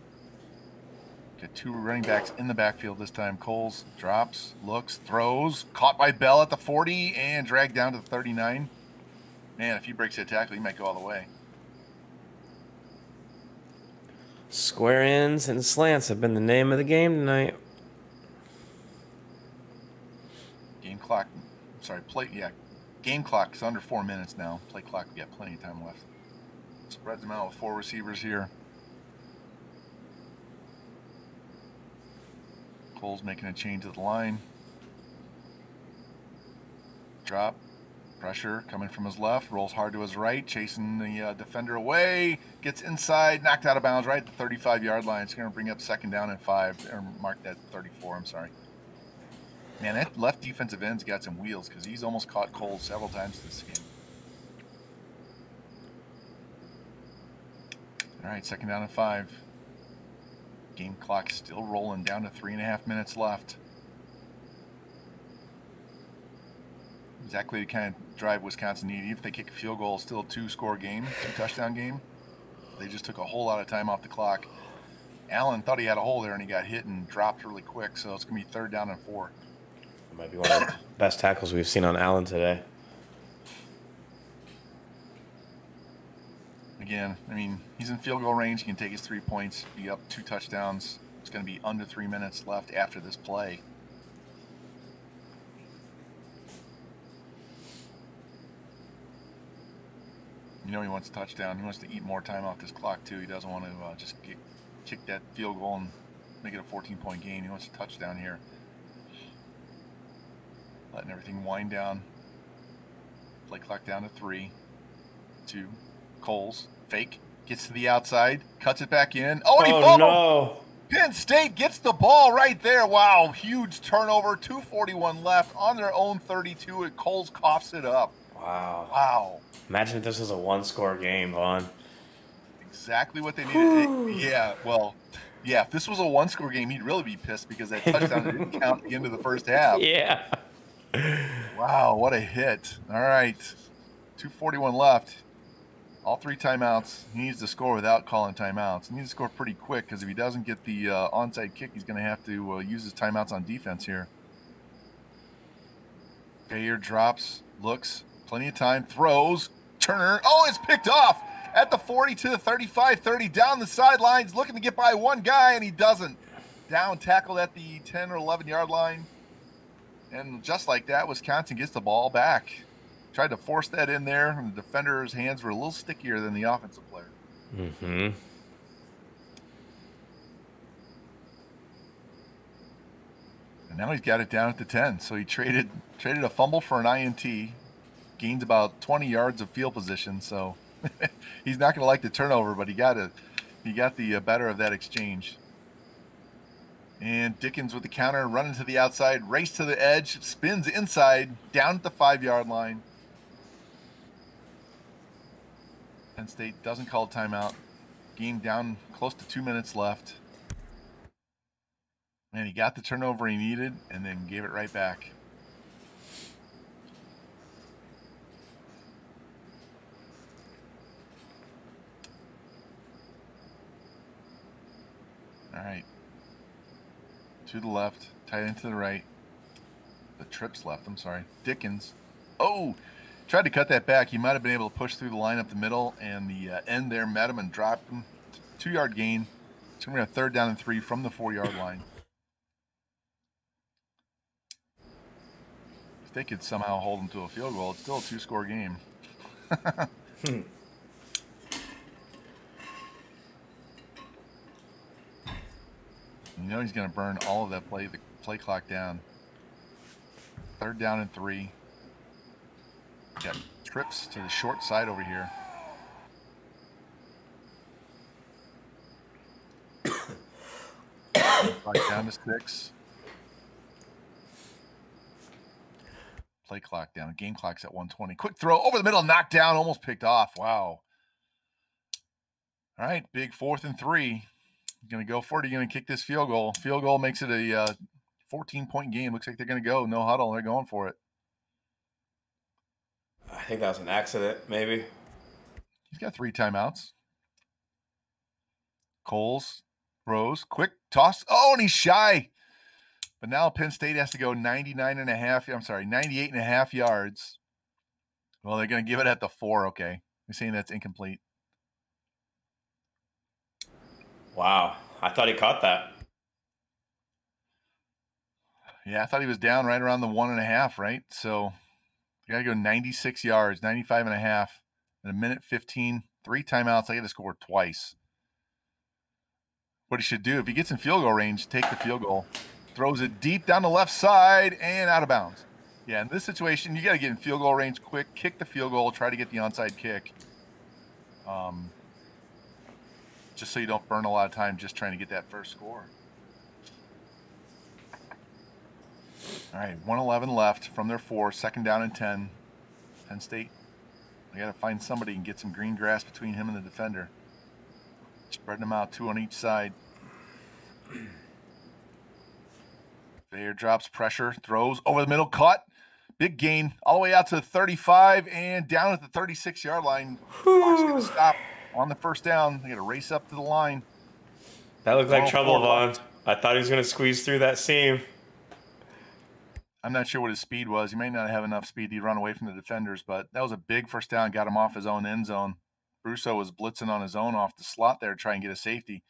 Got 2 running backs in the backfield this time. Coles drops, looks, throws. Caught by Bell at the 40 and dragged down to the 39. Man, if he breaks that tackle, he might go all the way. Square ends and slants have been the name of the game tonight. Game clock is under 4 minutes now. Play clock, we got plenty of time left. Spreads them out with 4 receivers here. Coles making a change to the line. Drop. Pressure coming from his left. Rolls hard to his right. Chasing the defender away. Gets inside. Knocked out of bounds right at the 35-yard line. It's going to bring up 2nd down and 5. Or mark that 34, I'm sorry. Man, that left defensive end's got some wheels because he's almost caught Coles several times this game. All right, 2nd down and 5. Game clock still rolling down to 3.5 minutes left. Exactly the kind of drive Wisconsin needed. Even if they kick a field goal, still a 2-score game, 2-touchdown game. They just took a whole lot of time off the clock. Allen thought he had a hole there and he got hit and dropped really quick, so it's going to be 3rd down and 4. It might be one of the best tackles we've seen on Allen today. Again, I mean, he's in field goal range. He can take his 3 points, be up 2 touchdowns. It's going to be under 3 minutes left after this play. You know he wants a touchdown. He wants to eat more time off this clock, too. He doesn't want to just kick that field goal and make it a 14-point game. He wants a touchdown here. Letting everything wind down. Play clock down to 3, 2. Coles, fake, gets to the outside, cuts it back in. Oh, and he fumbled! No. Penn State gets the ball right there. Wow, huge turnover. 2:41 left on their own 32. And Coles coughs it up. Wow. Wow. Imagine if this was a 1-score game, Vaughn. Exactly what they needed. Yeah, well, yeah, if this was a one-score game, he'd really be pissed because that touchdown didn't count at the end of the first half. Yeah. Wow, what a hit. All right, 2:41 left. All 3 timeouts. He needs to score without calling timeouts. He needs to score pretty quick because if he doesn't get the onside kick, he's going to have to use his timeouts on defense here. Bayer drops, looks, plenty of time, throws. Turner, oh, it's picked off at the 40 to the 35, 30, down the sidelines, looking to get by one guy, and he doesn't. Down, tackled at the 10 or 11-yard line. And just like that, Wisconsin gets the ball back. Tried to force that in there, and the defender's hands were a little stickier than the offensive player. Mm-hmm. And now he's got it down at the 10. So he traded a fumble for an INT, gains about 20 yards of field position. So he's not going to like the turnover, but he got the better of that exchange. And Dickens with the counter, running to the outside, race to the edge, spins inside, down at the 5-yard line. Penn State doesn't call a timeout. Game down close to 2 minutes left. And he got the turnover he needed and then gave it right back. All right. To the left, tight end to the right. The trips left, I'm sorry. Dickens. Oh, tried to cut that back. He might have been able to push through the line up the middle, and the end there met him and dropped him. 2-yard gain. So we're going to 3rd down and 3 from the 4-yard line. If they could somehow hold him to a field goal, it's still a 2-score game. You know he's going to burn all of that the play clock down. 3rd down and 3. Got trips to the short side over here. Clock down to 6. Play clock down. Game clock's at 1:20. Quick throw over the middle, knocked down, almost picked off. Wow. All right, big 4th and 3. Going to go for it. You're going to kick this field goal. Field goal makes it a 14-point game. Looks like they're going to go. No huddle. They're going for it. I think that was an accident, maybe. He's got 3 timeouts. Coles, Rose, quick toss. Oh, and he's shy. But now Penn State has to go 98.5 yards. Well, they're going to give it at the 4. Okay. They're saying that's incomplete. Wow. I thought he caught that. Yeah, I thought he was down right around the 1.5, right? So you got to go 96 yards, 95.5, in a minute 15, 3 timeouts. I got to score twice. What he should do, if he gets in field goal range, take the field goal. Throws it deep down the left side and out of bounds. Yeah, in this situation, you got to get in field goal range quick, kick the field goal, try to get the onside kick. Just so you don't burn a lot of time just trying to get that first score. All right, 1:11 left from their 4, 2nd down and 10. Penn State, they got to find somebody and get some green grass between him and the defender. Spreading them out, 2 on each side. Bayer drops pressure, throws over the middle, caught. Big gain all the way out to the 35 and down at the 36-yard line. Clock's going to stop on the 1st down. They got to race up to the line. That looked like trouble, Vaughn. I thought he was going to squeeze through that seam. I'm not sure what his speed was. He may not have enough speed to run away from the defenders, but that was a big 1st down, got him off his own end zone. Brousseau was blitzing on his own off the slot there to try and get a safety.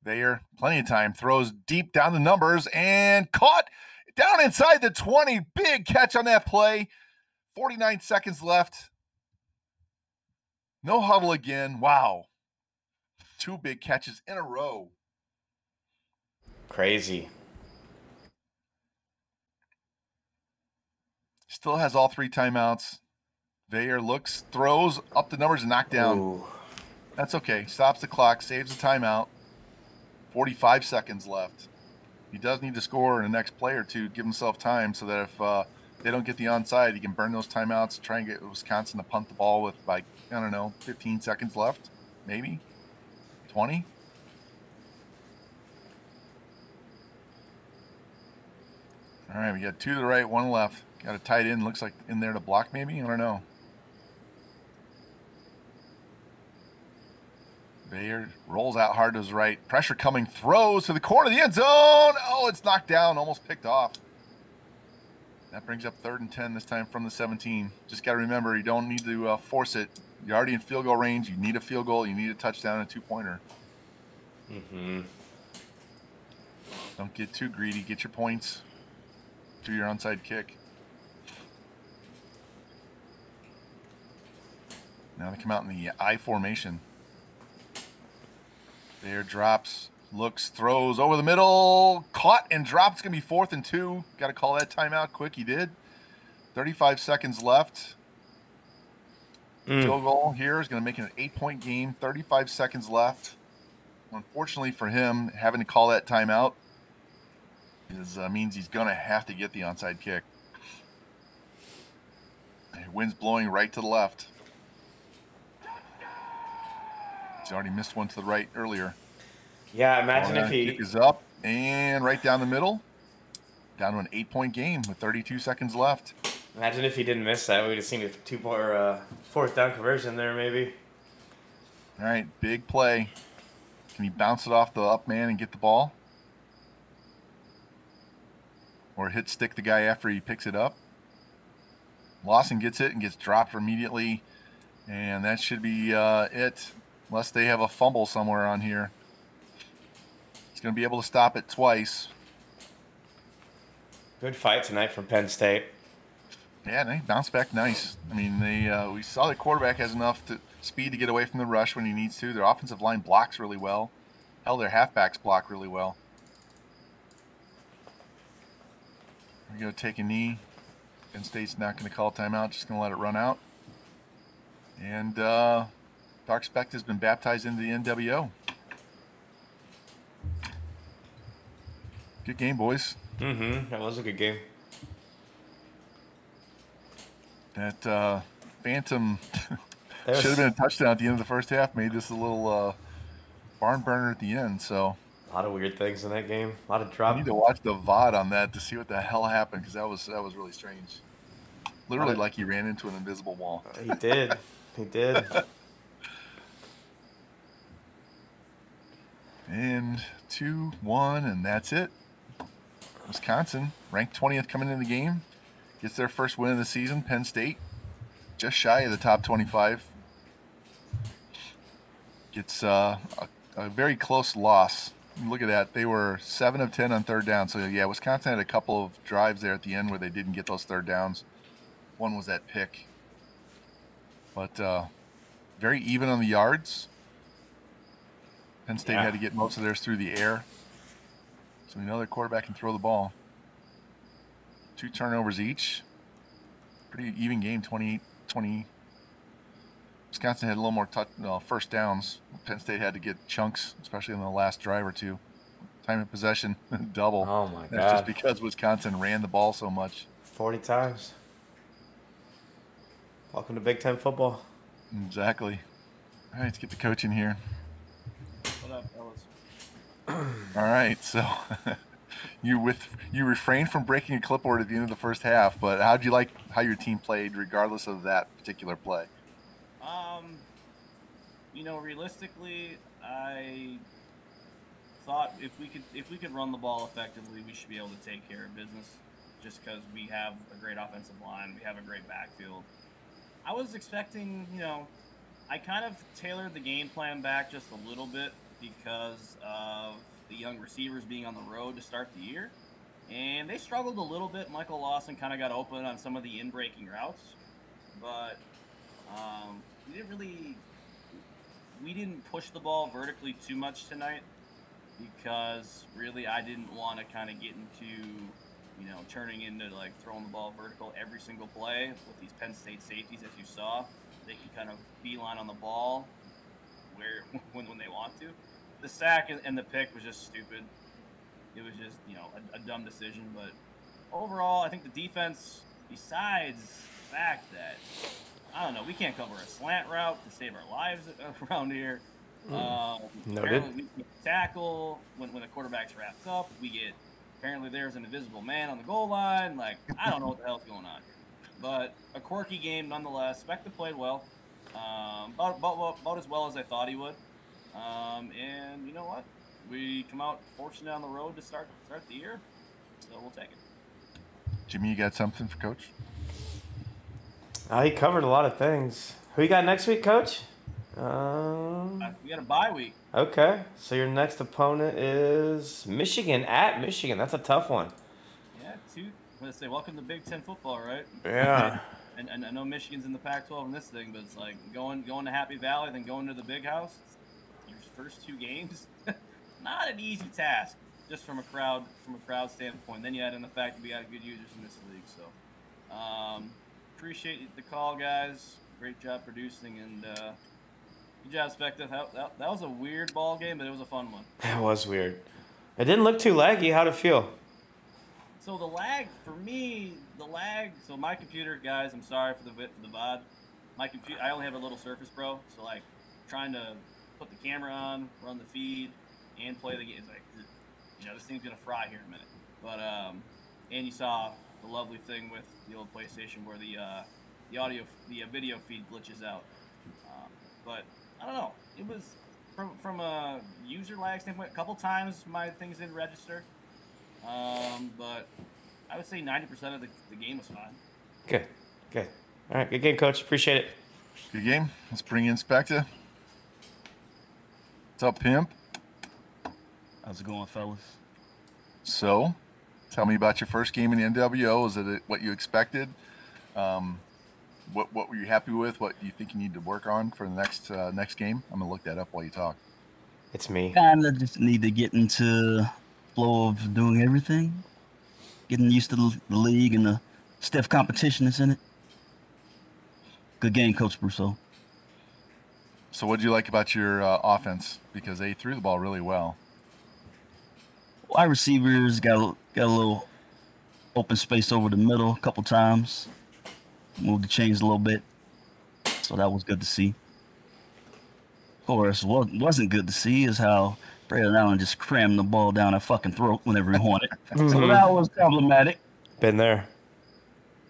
Bayer, plenty of time, throws deep down the numbers and caught down inside the 20. Big catch on that play. 49 seconds left. No huddle again. Wow. 2 big catches in a row. Crazy. Still has all 3 timeouts. Bayer looks, throws up the numbers and knocked down. Ooh. That's okay. Stops the clock, saves the timeout. 45 seconds left. He does need to score in the next play or two, give himself time so that if they don't get the onside, he can burn those timeouts, try and get Wisconsin to punt the ball with, like, I don't know, 15 seconds left, maybe. 20. All right, we got 2 to the right, 1 left. Got a tight end. Looks like in there to block maybe. I don't know. Bayard rolls out hard to his right. Pressure coming. Throws to the corner of the end zone. Oh, it's knocked down. Almost picked off. That brings up 3rd and 10 this time from the 17. Just got to remember, you don't need to force it. You're already in field goal range. You need a field goal. You need a touchdown and a 2-pointer. Mm-hmm. Don't get too greedy. Get your points. Do your onside kick. Now they come out in the I formation. There drops, looks, throws over the middle, caught and dropped. It's going to be 4th and 2. Got to call that timeout quick. He did. 35 seconds left. Field goal here is going to make it an 8-point game. 35 seconds left. Unfortunately for him, having to call that timeout means he's going to have to get the onside kick. Wind's blowing right to the left. He's already missed one to the right earlier. Yeah, imagine if he kick is up and right down the middle. Down to an 8-point game with 32 seconds left. Imagine if he didn't miss that. We'd have seen a 4th down conversion there, maybe. All right, big play. Can he bounce it off the up man and get the ball? Or hit stick the guy after he picks it up? Lawson gets it and gets dropped immediately. And that should be it. Unless they have a fumble somewhere on here. He's going to be able to stop it twice. Good fight tonight from Penn State. Yeah, they bounced back nice. I mean, we saw the quarterback has enough speed to get away from the rush when he needs to. Their offensive line blocks really well. Hell, their halfbacks block really well. We're going to take a knee. Penn State's not going to call a timeout, just going to let it run out. And Dark Spect has been baptized into the NWO. Good game, boys. Mm-hmm. That was a good game. That Phantom should have been a touchdown at the end of the first half. Made this a little barn burner at the end. So a lot of weird things in that game. A lot of drop. I need to watch the VOD on that to see what the hell happened, because that was really strange. Literally like he ran into an invisible wall. He did. He did. And 2-1, and that's it. Wisconsin, ranked 20th coming into the game, gets their first win of the season. Penn State, just shy of the top 25. Gets a very close loss. Look at that. They were 7 of 10 on 3rd down. So, yeah, Wisconsin had a couple of drives there at the end where they didn't get those 3rd downs. One was that pick. But very even on the yards. Penn State had to get most of theirs through the air. So we know their quarterback can throw the ball. 2 turnovers each. Pretty even game, 28-20. Wisconsin had a little more first downs. Penn State had to get chunks, especially on the last drive or two. Time of possession, double. Oh, my God. That's just because Wisconsin ran the ball so much. 40 times. Welcome to Big Ten football. Exactly. All right, let's get the coach in here. What up, fellas? All right, so you refrained from breaking a clipboard at the end of the first half, but how did you like how your team played, regardless of that particular play? Realistically, I thought if we could run the ball effectively, we should be able to take care of business. Just because we have a great offensive line, we have a great backfield. I was expecting, I kind of tailored the game plan back just a little bit because of the young receivers being on the road to start the year. And they struggled a little bit. Michael Lawson kind of got open on some of the in-breaking routes. But we didn't push the ball vertically too much tonight because really I didn't want to kind of get into, turning into like throwing the ball vertical every single play with these Penn State safeties, as you saw. They can kind of beeline on the ball when they want to. The sack and the pick was just stupid. It was just, a dumb decision. But overall, I think the defense, besides the fact that, I don't know, we can't cover a slant route to save our lives around here. Noted. Apparently, we get tackle when the quarterback's wrapped up. We get apparently there's an invisible man on the goal line. Like I don't know what the hell's going on here, but a quirky game nonetheless. Specta played well, about as well as I thought he would. And you know what? We come out fortunate on the road to start the year, so we'll take it. Jimmy, you got something for Coach? He covered a lot of things. Who you got next week, Coach? We got a bye week. Okay, so your next opponent is Michigan at Michigan. That's a tough one. Yeah, I'm gonna say welcome to Big Ten football, right? Yeah. and I know Michigan's in the Pac-12 in this thing, but it's like going to Happy Valley, then going to the Big House. Your first 2 games, not an easy task, just from a crowd standpoint. Then you add in the fact that we got good users in this league, so appreciate the call, guys. Great job producing, and good job, Specta. That was a weird ball game, but it was a fun one. It was weird. It didn't look too laggy. How'd it feel? So the lag, for me, so my computer, guys, I'm sorry for the VOD. My computer, I only have a little Surface Pro, so like trying to put the camera on, run the feed, and play the game, it's like, this thing's gonna fry here in a minute. But and you saw the lovely thing with the old PlayStation where the video feed glitches out. But I don't know. It was from a user lag standpoint. A couple times my things didn't register. But I would say 90% of the game was fine. Good. All right, good game, Coach. Appreciate it. Good game. Let's bring in Specta. What's up, Pimp? How's it going, fellas? So, tell me about your first game in the NWO. Is it what you expected? What were you happy with? What do you think you need to work on for the next game? I'm gonna look that up while you talk. It's me. Kind of just need to get into flow of doing everything, getting used to the league and the stiff competition that's in it. Good game, Coach Brousseau. So, what did you like about your offense? Because they threw the ball really well. Wide receivers got a little open space over the middle a couple times. Moved the chains a little bit, so that was good to see. Of course, what wasn't good to see is how Braylon Allen just crammed the ball down her fucking throat whenever he wanted. So that was problematic. Been there.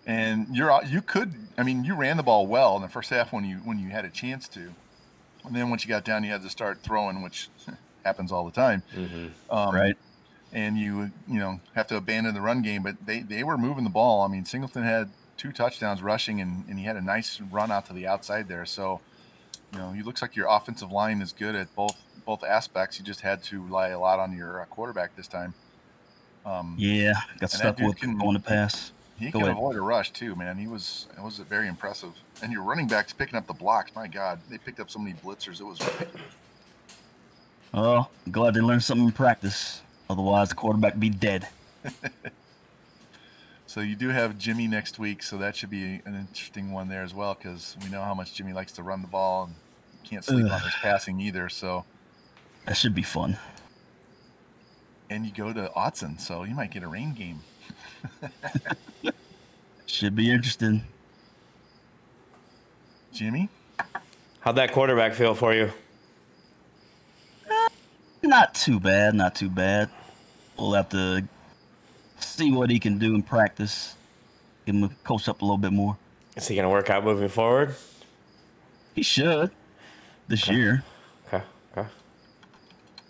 And you ran the ball well in the first half when you had a chance to. And then once you got down, you had to start throwing, which happens all the time. Mm-hmm. Right. And you have to abandon the run game, but they were moving the ball. I mean, Singleton had 2 touchdowns rushing, and he had a nice run out to the outside there. So, it looks like your offensive line is good at both aspects. You just had to rely a lot on your quarterback this time. Got stuck with going to pass. He can avoid a rush too, man. It was very impressive. And your running backs picking up the blocks. My God, they picked up so many blitzers. It was ridiculous. Oh, I'm glad they learned something in practice. Otherwise, the quarterback be dead. So you do have Jimmy next week, so that should be an interesting one there as well, because we know how much Jimmy likes to run the ball and can't sleep on his passing either. So that should be fun. And you go to Autzen, so you might get a rain game. Should be interesting. Jimmy? How'd that quarterback feel for you? Not too bad. We'll have to see what he can do in practice. Get him coached up a little bit more. Is he going to work out moving forward? He should this year. Okay.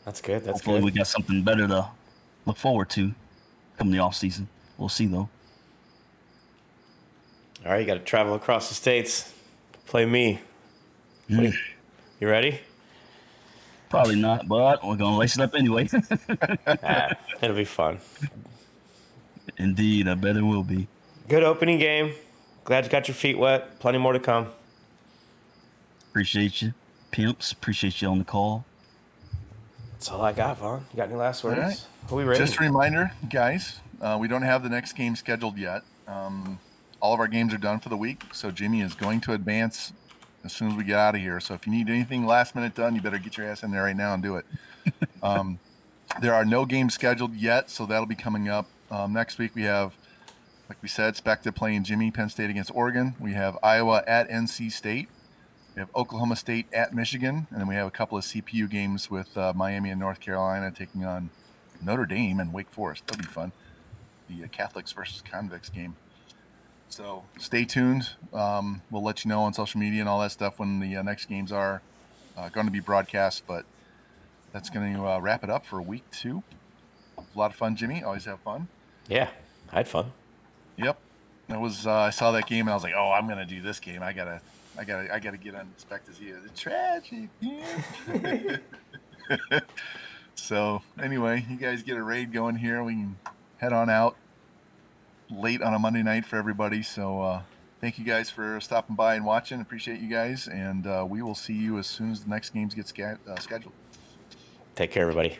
That's good. Hopefully we got something better to look forward to come the off season. We'll see though. All right, you got to travel across the states. Play me. You ready? Probably not, but we're gonna lace it up anyway. It'll be fun. Indeed, I bet it will be. Good opening game. Glad you got your feet wet. Plenty more to come. Appreciate you, pimps. Appreciate you on the call. That's all I got, Vaughn. You got any last words? All right. Are we ready? Just a reminder, guys, we don't have the next game scheduled yet. All of our games are done for the week, so Jimmy is going to advance as soon as we get out of here. So if you need anything last minute done, you better get your ass in there right now and do it. There are no games scheduled yet, so that'll be coming up. Next week we have, like we said, Specta playing Jimmy, Penn State against Oregon. We have Iowa at NC State. We have Oklahoma State at Michigan, and then we have a couple of CPU games with Miami and North Carolina taking on Notre Dame and Wake Forest. That'll be fun. The Catholics versus convicts game. So stay tuned. We'll let you know on social media and all that stuff when the next games are going to be broadcast. But that's going to wrap it up for week 2. A lot of fun, Jimmy. Always have fun. Yeah, I had fun. Yep. That was I saw that game and I was like, oh, I'm going to do this game. I gotta get on spec to see it. It's tragic. Yeah. So anyway, you guys get a raid going here. We can head on out late on a Monday night for everybody. So thank you guys for stopping by and watching. Appreciate you guys, and we will see you as soon as the next games get scheduled. Take care, everybody.